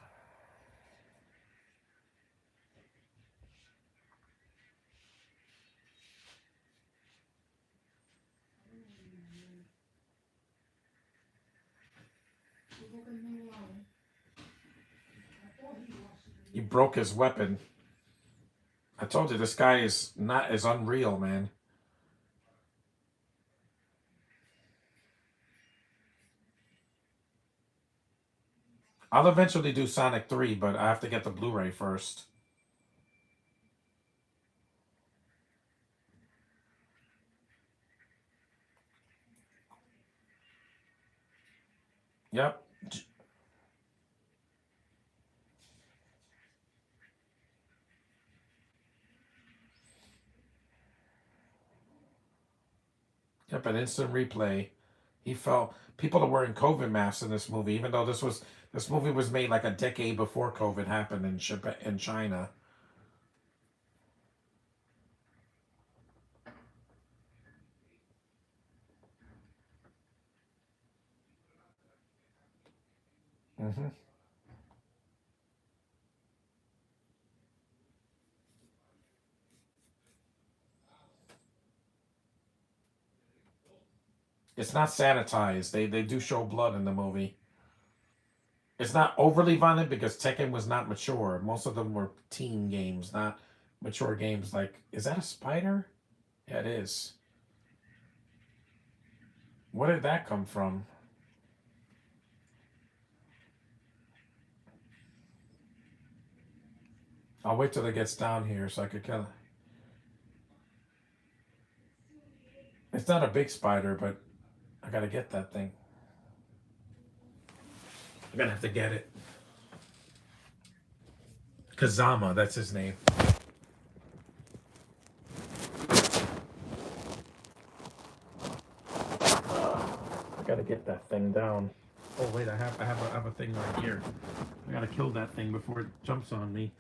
Yo creo que él no lo hago. I thought he washed it. He broke his weapon. I told you this guy is not as unreal, man. I'll eventually do Sonic 3, but I have to get the Blu-ray first. Yep. Yep, an instant replay. He fell. People are wearing COVID masks in this movie, even though this movie was made like a decade before COVID happened in China. hmm It's not sanitized. They do show blood in the movie. It's not overly violent because Tekken was not mature. Most of them were teen games, not mature games. Like, is that a spider? Yeah, it is. Where did that come from? I'll wait till it gets down here so I could kill it. It's not a big spider, but I gotta get that thing. I'm gonna have to get it. Kazama, that's his name. I gotta get that thing down. Oh wait, I have a thing right here. I gotta kill that thing before it jumps on me.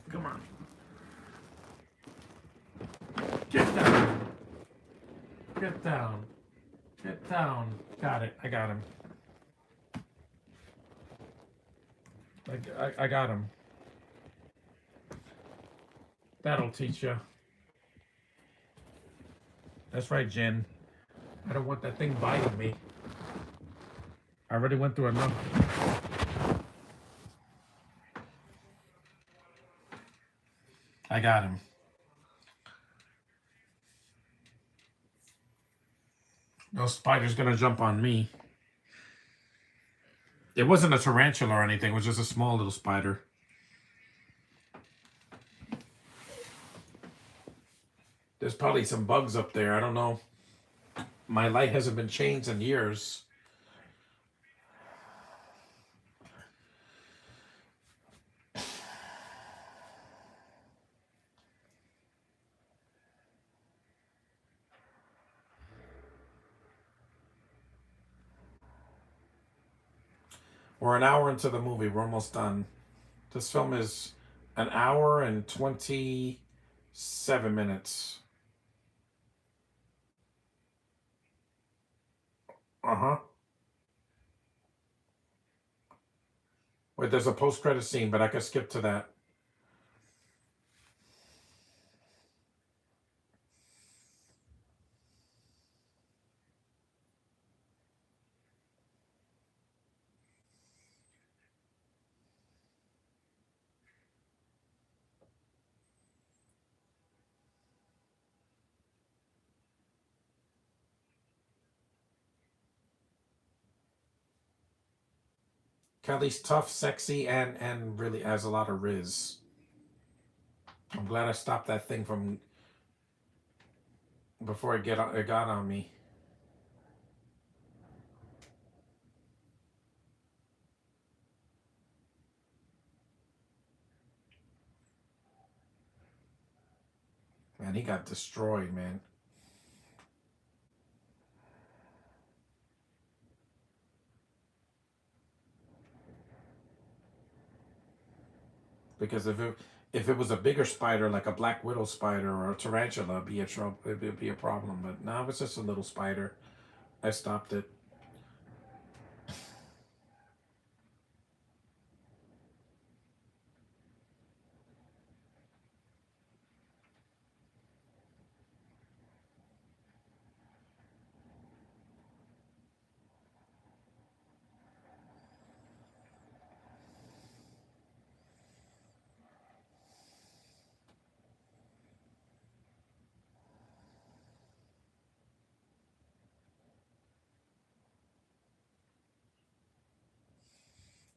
Come on. Get down. Get down. Get down. Got it. I got him. I got him. That'll teach you. That's right, Jen. I don't want that thing biting me. I already went through enough. I got him. No spider's gonna jump on me. It wasn't a tarantula or anything. It was just a small little spider. There's probably some bugs up there. I don't know. My light hasn't been changed in years. We're an hour into the movie. We're almost done. This film is an hour and 27 minutes. Uh-huh. Wait, there's a post-credit scene, but I could skip to that. Kelly's tough, sexy, and really has a lot of riz. I'm glad I stopped that thing from before it got on me. Man, he got destroyed, man. Because if it was a bigger spider like a black widow spider or a tarantula, it'd be a trouble. It'd be a problem. But now it's just a little spider. I stopped it.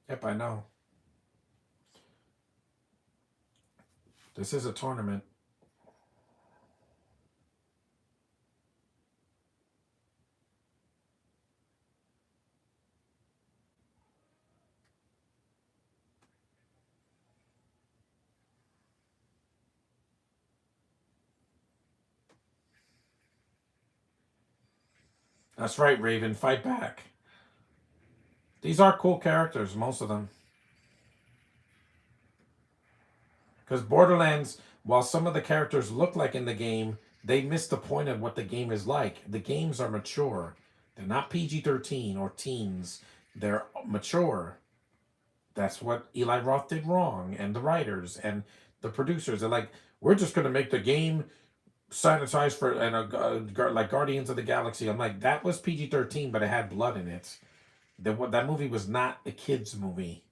Yep, I know. This is a tournament. That's right, Raven. Fight back. These are cool characters, most of them. Because Borderlands, while some of the characters look like in the game, they miss the point of what the game is like. The games are mature. They're not PG-13 or teens. They're mature. That's what Eli Roth did wrong, and the writers and the producers are like, we're just going to make the game sanitized for and like Guardians of the Galaxy. I'm like, that was PG-13, but it had blood in it. That movie was not a kids movie.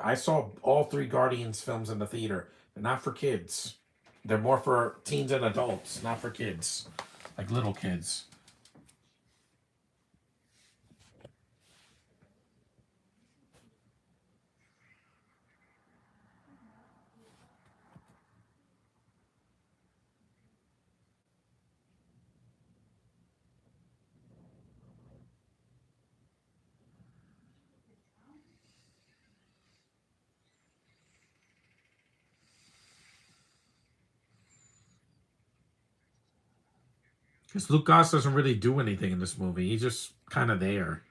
I saw all three Guardians films in the theater. They're not for kids. They're more for teens and adults, not for kids, like little kids. Because Luke Goss doesn't really do anything in this movie. He's just kind of there.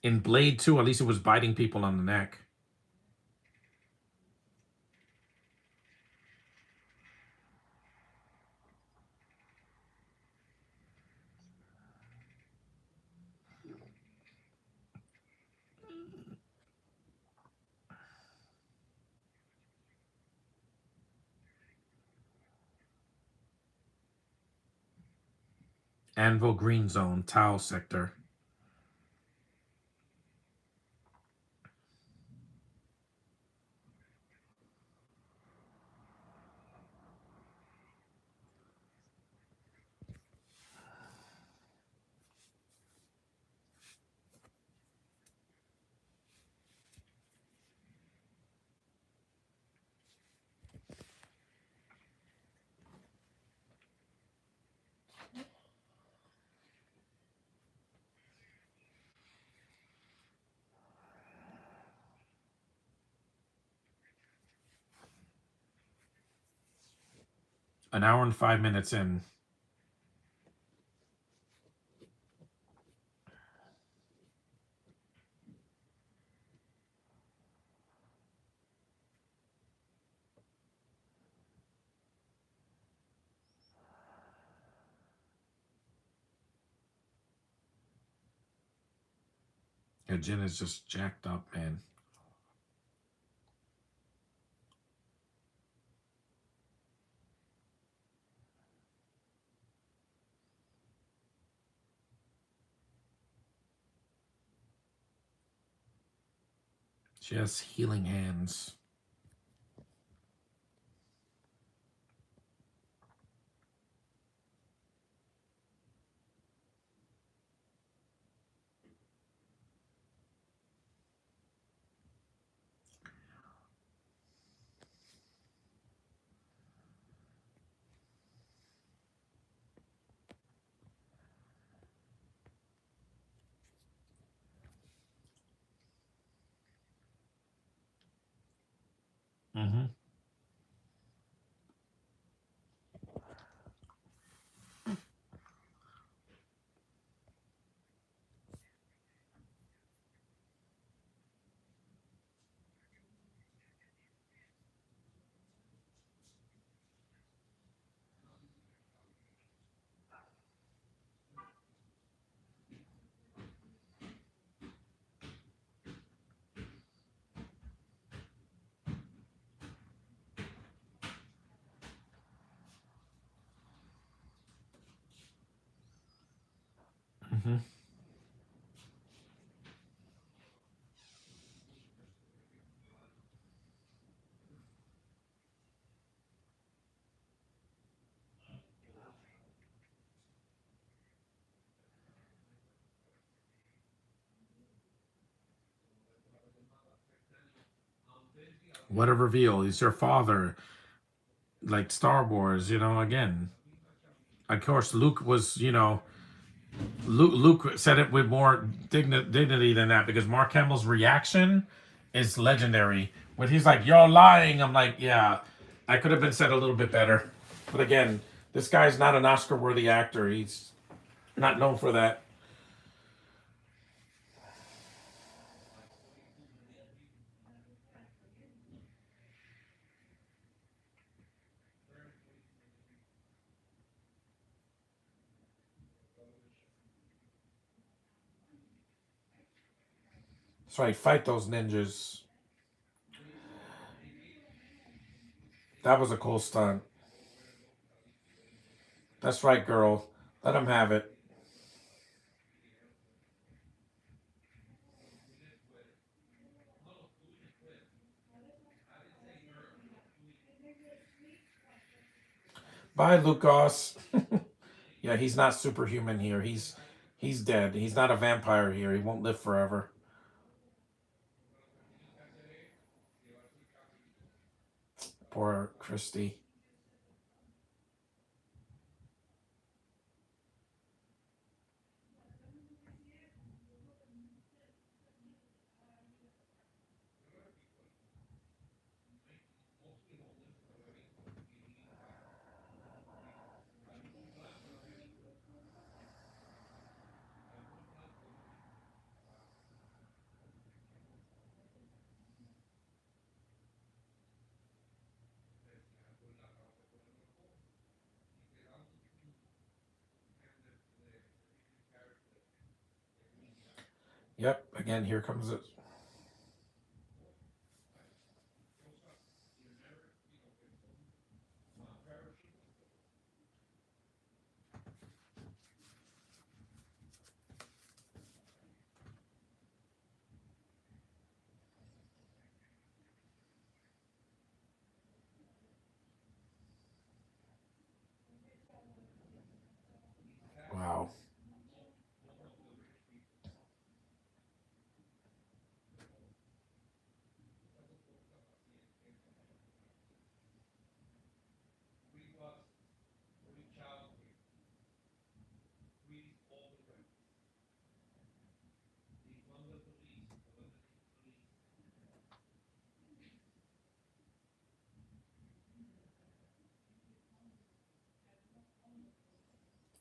In Blade 2, at least it was biting people on the neck. Anvil Green Zone, Tau Sector. An hour and 5 minutes in. Yeah, Jin is just jacked up, man. She has healing hands. Mm-hmm. Mm-hmm. What a reveal! He's your father, like Star Wars. Again. Of course, Luke was. Luke said it with more dignity than that because Mark Hamill's reaction is legendary. When he's like, "You're lying," I'm like, "Yeah, I could have been said a little bit better." But again, this guy's not an Oscar-worthy actor. He's not known for that. That's right. Fight those ninjas. That was a cool stunt. That's right, girl. Let him have it. Bye, Lucas. Yeah, he's not superhuman here. He's dead. He's not a vampire here. He won't live forever. Poor Christy. Yep. Again, here comes it. Wow.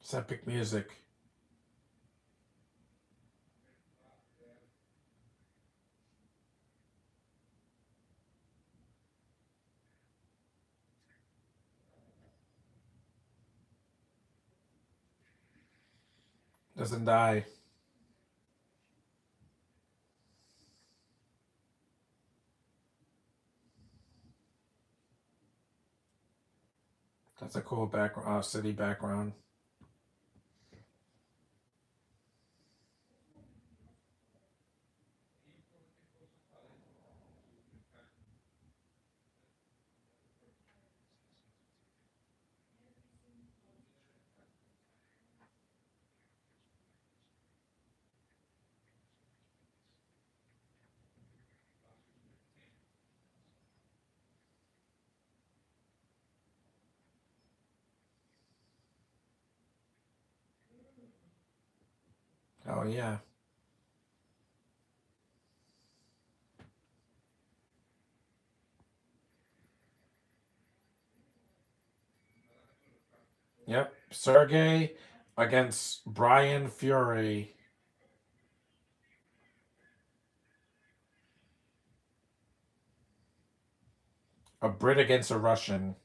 It's epic music. Doesn't die. That's a cool background. City background. Oh yeah. Yep. Sergey against Brian Fury. A Brit against a Russian.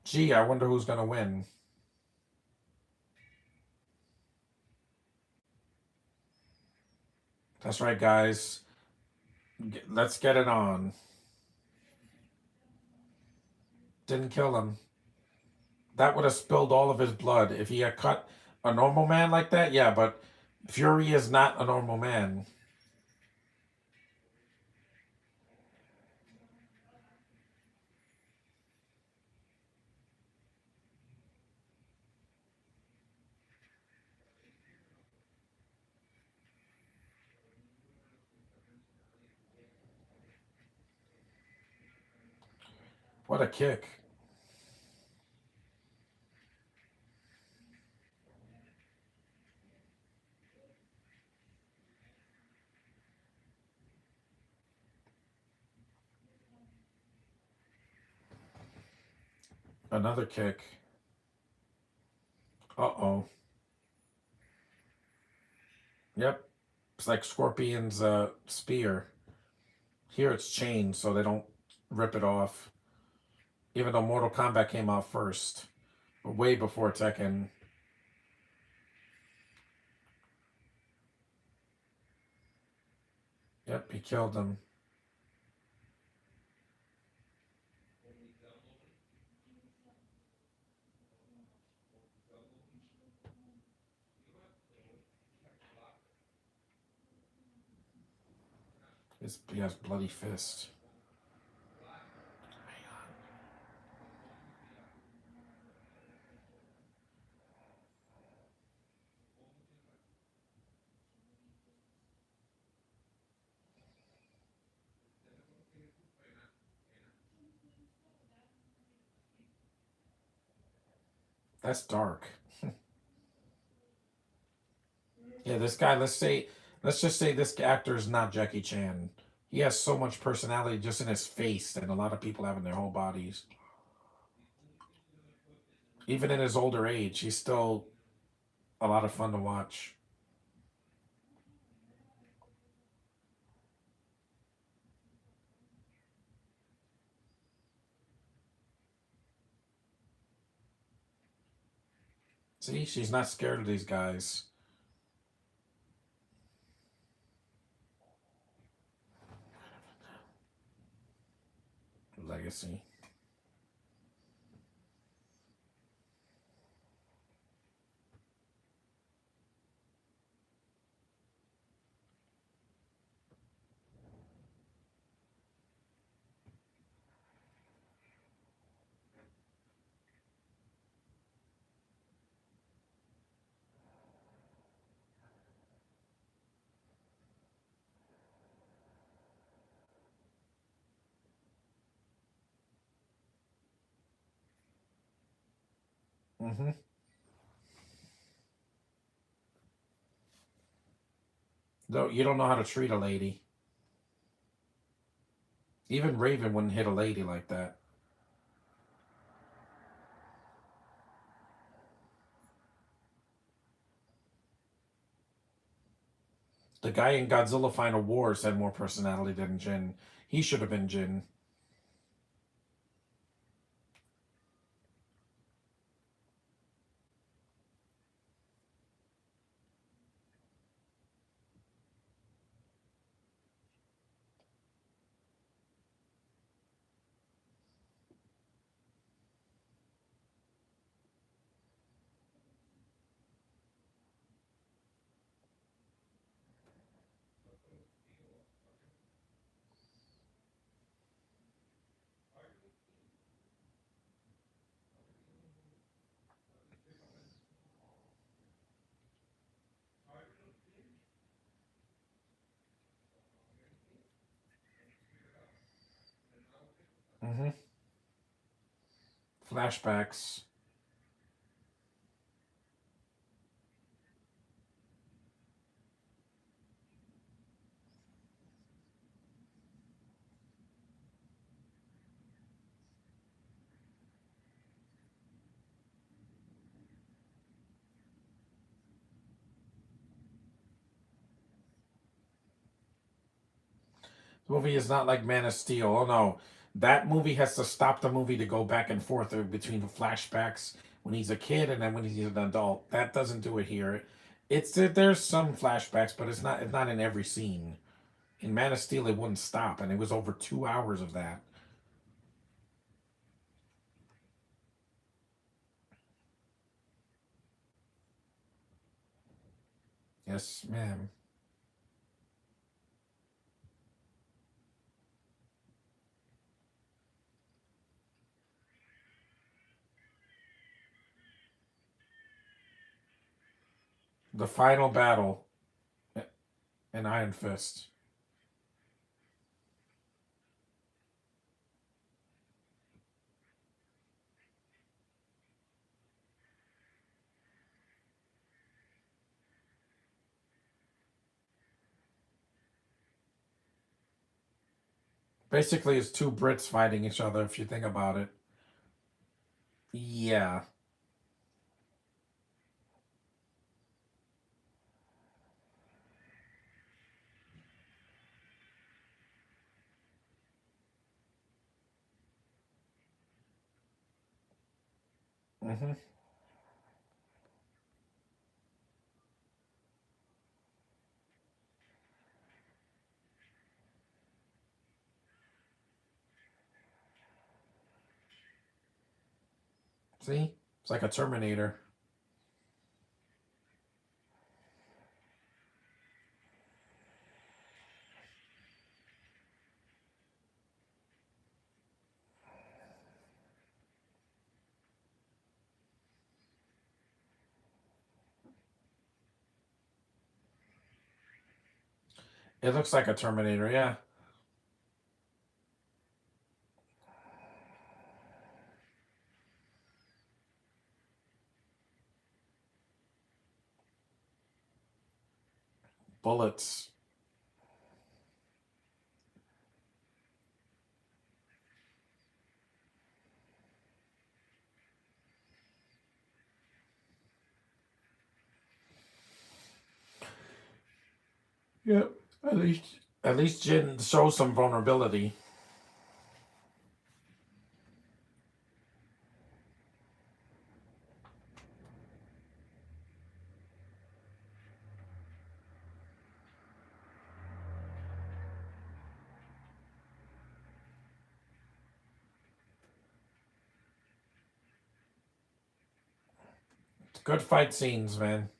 Gee, I wonder who's going to win. That's right, guys. Let's get it on. Didn't kill him. That would have spilled all of his blood. If he had cut a normal man like that, yeah, but Fury is not a normal man. What a kick. Another kick. Uh-oh. Yep. It's like Scorpion's spear. Here it's chained so they don't rip it off. Even though Mortal Kombat came out first. But way before Tekken. Yep, he killed him. He has bloody fist. That's dark. Yeah, this guy, let's just say this actor is not Jackie Chan. He has so much personality just in his face that a lot of people have in their whole bodies. Even in his older age, he's still a lot of fun to watch. See, she's not scared of these guys. Legacy. Mm-hmm. No, you don't know how to treat a lady. Even Raven wouldn't hit a lady like that. The guy in Godzilla Final Wars had more personality than Jin. He should have been Jin. Mm-hmm. Flashbacks. The movie is not like Man of Steel. Oh no, that movie has to stop the movie to go back and forth between the flashbacks when he's a kid and then when he's an adult. That doesn't do it here. It's there's some flashbacks, but it's not in every scene. In Man of Steel, it wouldn't stop, and it was over 2 hours of that. Yes, ma'am. The final battle in Iron Fist. Basically, it's two Brits fighting each other. If you think about it. Yeah. Hmm. See, it's like a Terminator. It looks like a Terminator. Yeah. Bullets. Yep. At least, at least Jin shows some vulnerability. Good fight scenes, man.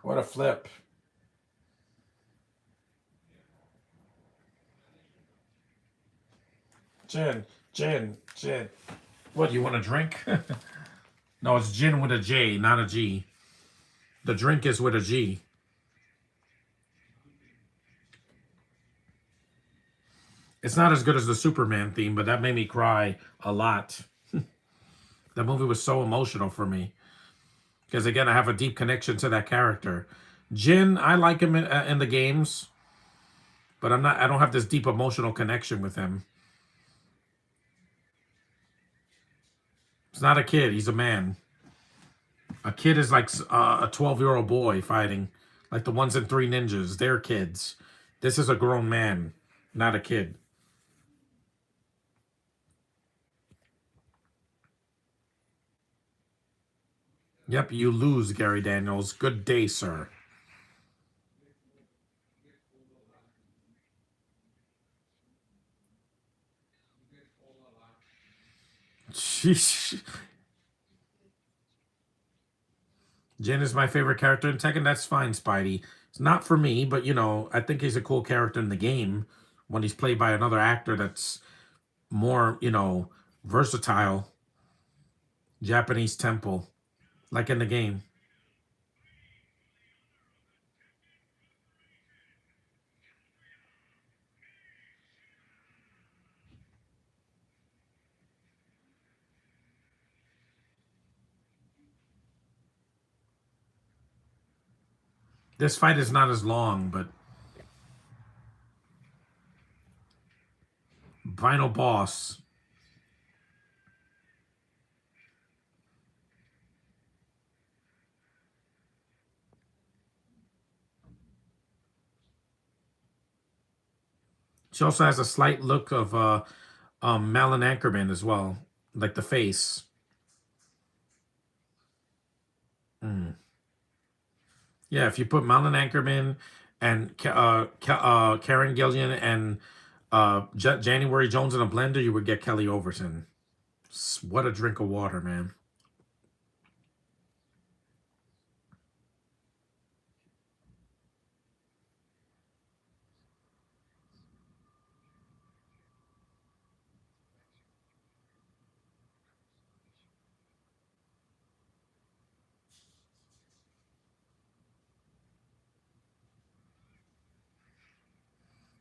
What a flip. Jin. What, you want a drink? No, it's Jin with a J, not a G. The drink is with a G. It's not as good as the Superman theme, but that made me cry a lot. That movie was so emotional for me. Because again, I have a deep connection to that character. Jin, I like him in the games, but I'm not. I don't have this deep emotional connection with him. He's not a kid. He's a man. A kid is like a 12-year-old boy fighting, like the ones in Three Ninjas. They're kids. This is a grown man, not a kid. Yep, you lose, Gary Daniels. Good day, sir. Sheesh. Jin is my favorite character in Tekken. That's fine, Spidey. It's not for me, but I think he's a cool character in the game when he's played by another actor that's more, versatile. Japanese temple, like in the game. This fight is not as long, but final boss. She also has a slight look of Malin Anchorman as well, like the face. Mm. Yeah, if you put Malin Anchorman and Karen Gillian and January Jones in a blender, you would get Kelly Overton. What a drink of water, man.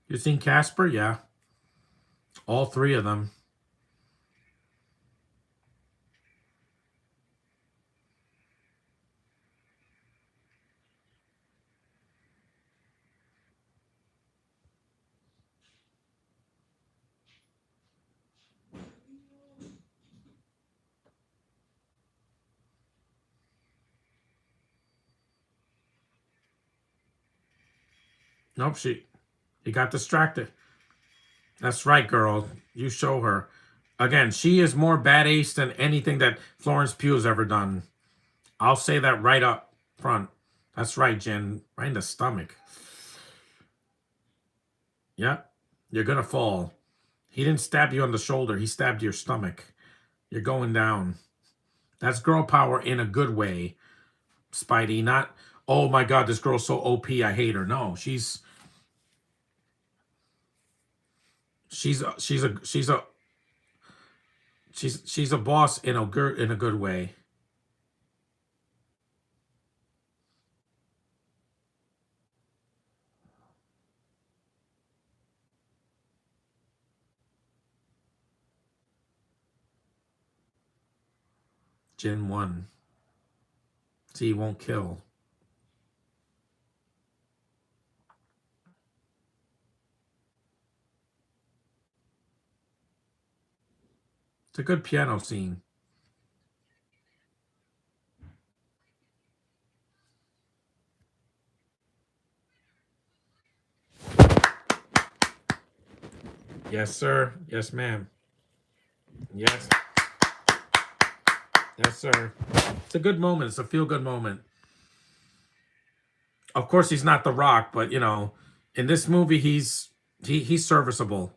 You seen Casper? Yeah, all three of them. Nope, he got distracted. That's right, girl. You show her. Again, she is more bad ace than anything that Florence Pugh has ever done. I'll say that right up front. That's right, Jen. Right in the stomach. Yep. You're gonna fall. He didn't stab you on the shoulder. He stabbed your stomach. You're going down. That's girl power in a good way, Spidey. Not, oh my God, this girl's so OP. I hate her. No, she's a boss in a good way. Jin won. See, he won't kill. It's a good piano scene. Yes, sir. Yes, ma'am. Yes. Yes, sir. It's a good moment. It's a feel good moment. Of course, he's not The Rock, but in this movie, he's serviceable.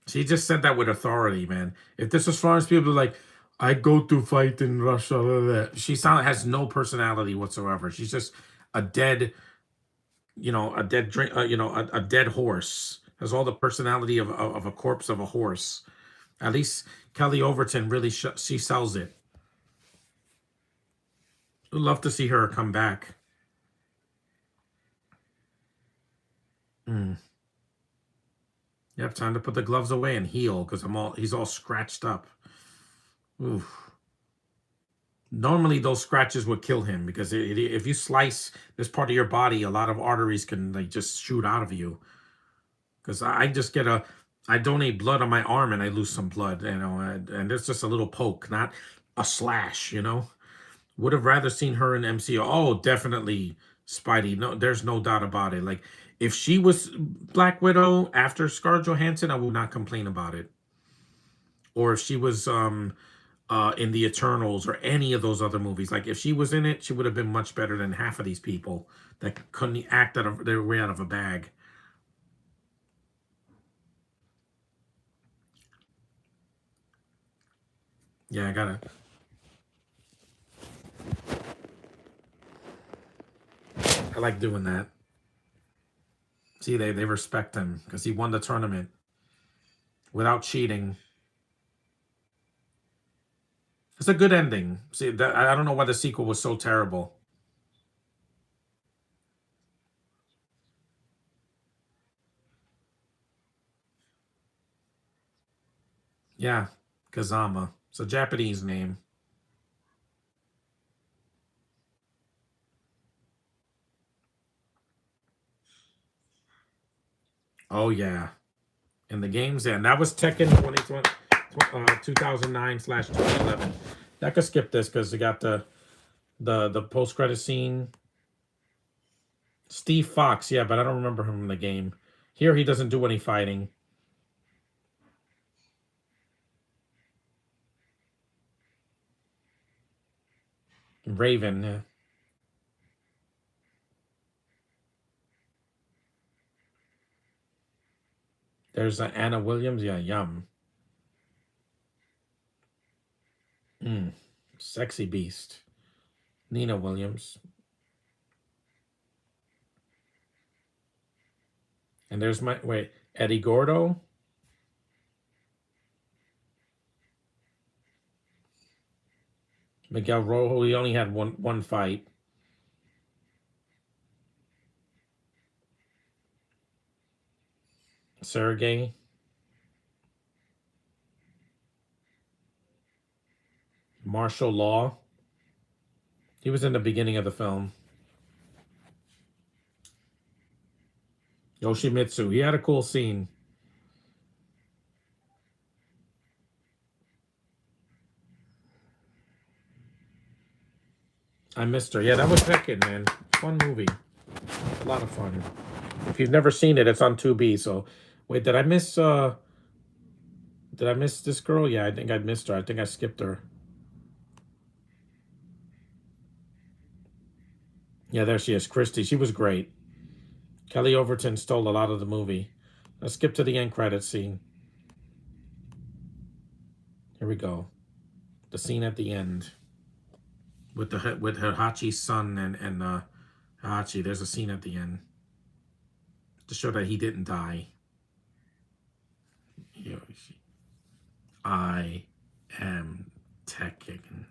She just said that with authority, man. If this was Florence, people would be like, I go to fight in Russia. Blah, blah, blah. She has no personality whatsoever. She's just a dead, a dead drink, a dead horse. Has all the personality of a corpse of a horse. At least Kelly Overton really she sells it. I'd love to see her come back. Mm. Yep, time to put the gloves away and heal because he's all scratched up. Oof. Normally, those scratches would kill him because if you slice this part of your body, a lot of arteries can like just shoot out of you. Because I just I donate blood on my arm and I lose some blood, and it's just a little poke, not a slash. Would have rather seen her in MCU. Oh, definitely Spidey. No, there's no doubt about it. Like if she was Black Widow after Scarlett Johansson, I would not complain about it. Or if she was in the Eternals or any of those other movies. Like if she was in it, she would have been much better than half of these people that couldn't act out of their way out of a bag. Yeah, I gotta. I like doing that. See, they respect him because he won the tournament without cheating. It's a good ending. See, I don't know why the sequel was so terrible. Yeah, Kazama. It's a Japanese name. Oh yeah, in the games, yeah. And that was Tekken 2020, 2009/2011. I could skip this because you got the post credit scene. Steve Fox, yeah, but I don't remember him in the game. Here he doesn't do any fighting. Raven, yeah. There's Anna Williams, yeah, yum. Mm, sexy beast. Nina Williams. And there's my wait, Eddie Gordo. Miguel Rojo, he only had one fight. Sergey. Martial Law. He was in the beginning of the film. Yoshimitsu. He had a cool scene. I missed her. Yeah, that was Tekken, man. Fun movie. A lot of fun. If you've never seen it, it's on 2B. So, wait, did I miss this girl? Yeah, I think I missed her. I think I skipped her. Yeah, there she is, Christy. She was great. Kelly Overton stole a lot of the movie. Let's skip to the end credits scene. Here we go. The scene at the end with Hachi's son and Hachi. There's a scene at the end to show that he didn't die. I am Tekken.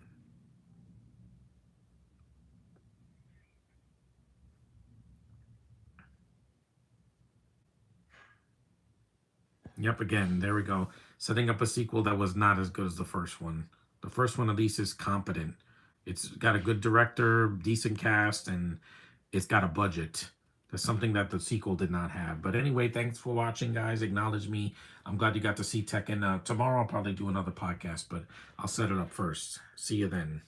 Yep, again, there we go. Setting up a sequel that was not as good as the first one. The first one, at least, is competent. It's got a good director, decent cast, and it's got a budget. That's something that the sequel did not have. But anyway, thanks for watching, guys. Acknowledge me. I'm glad you got to see Tekken. Tomorrow I'll probably do another podcast, but I'll set it up first. See you then.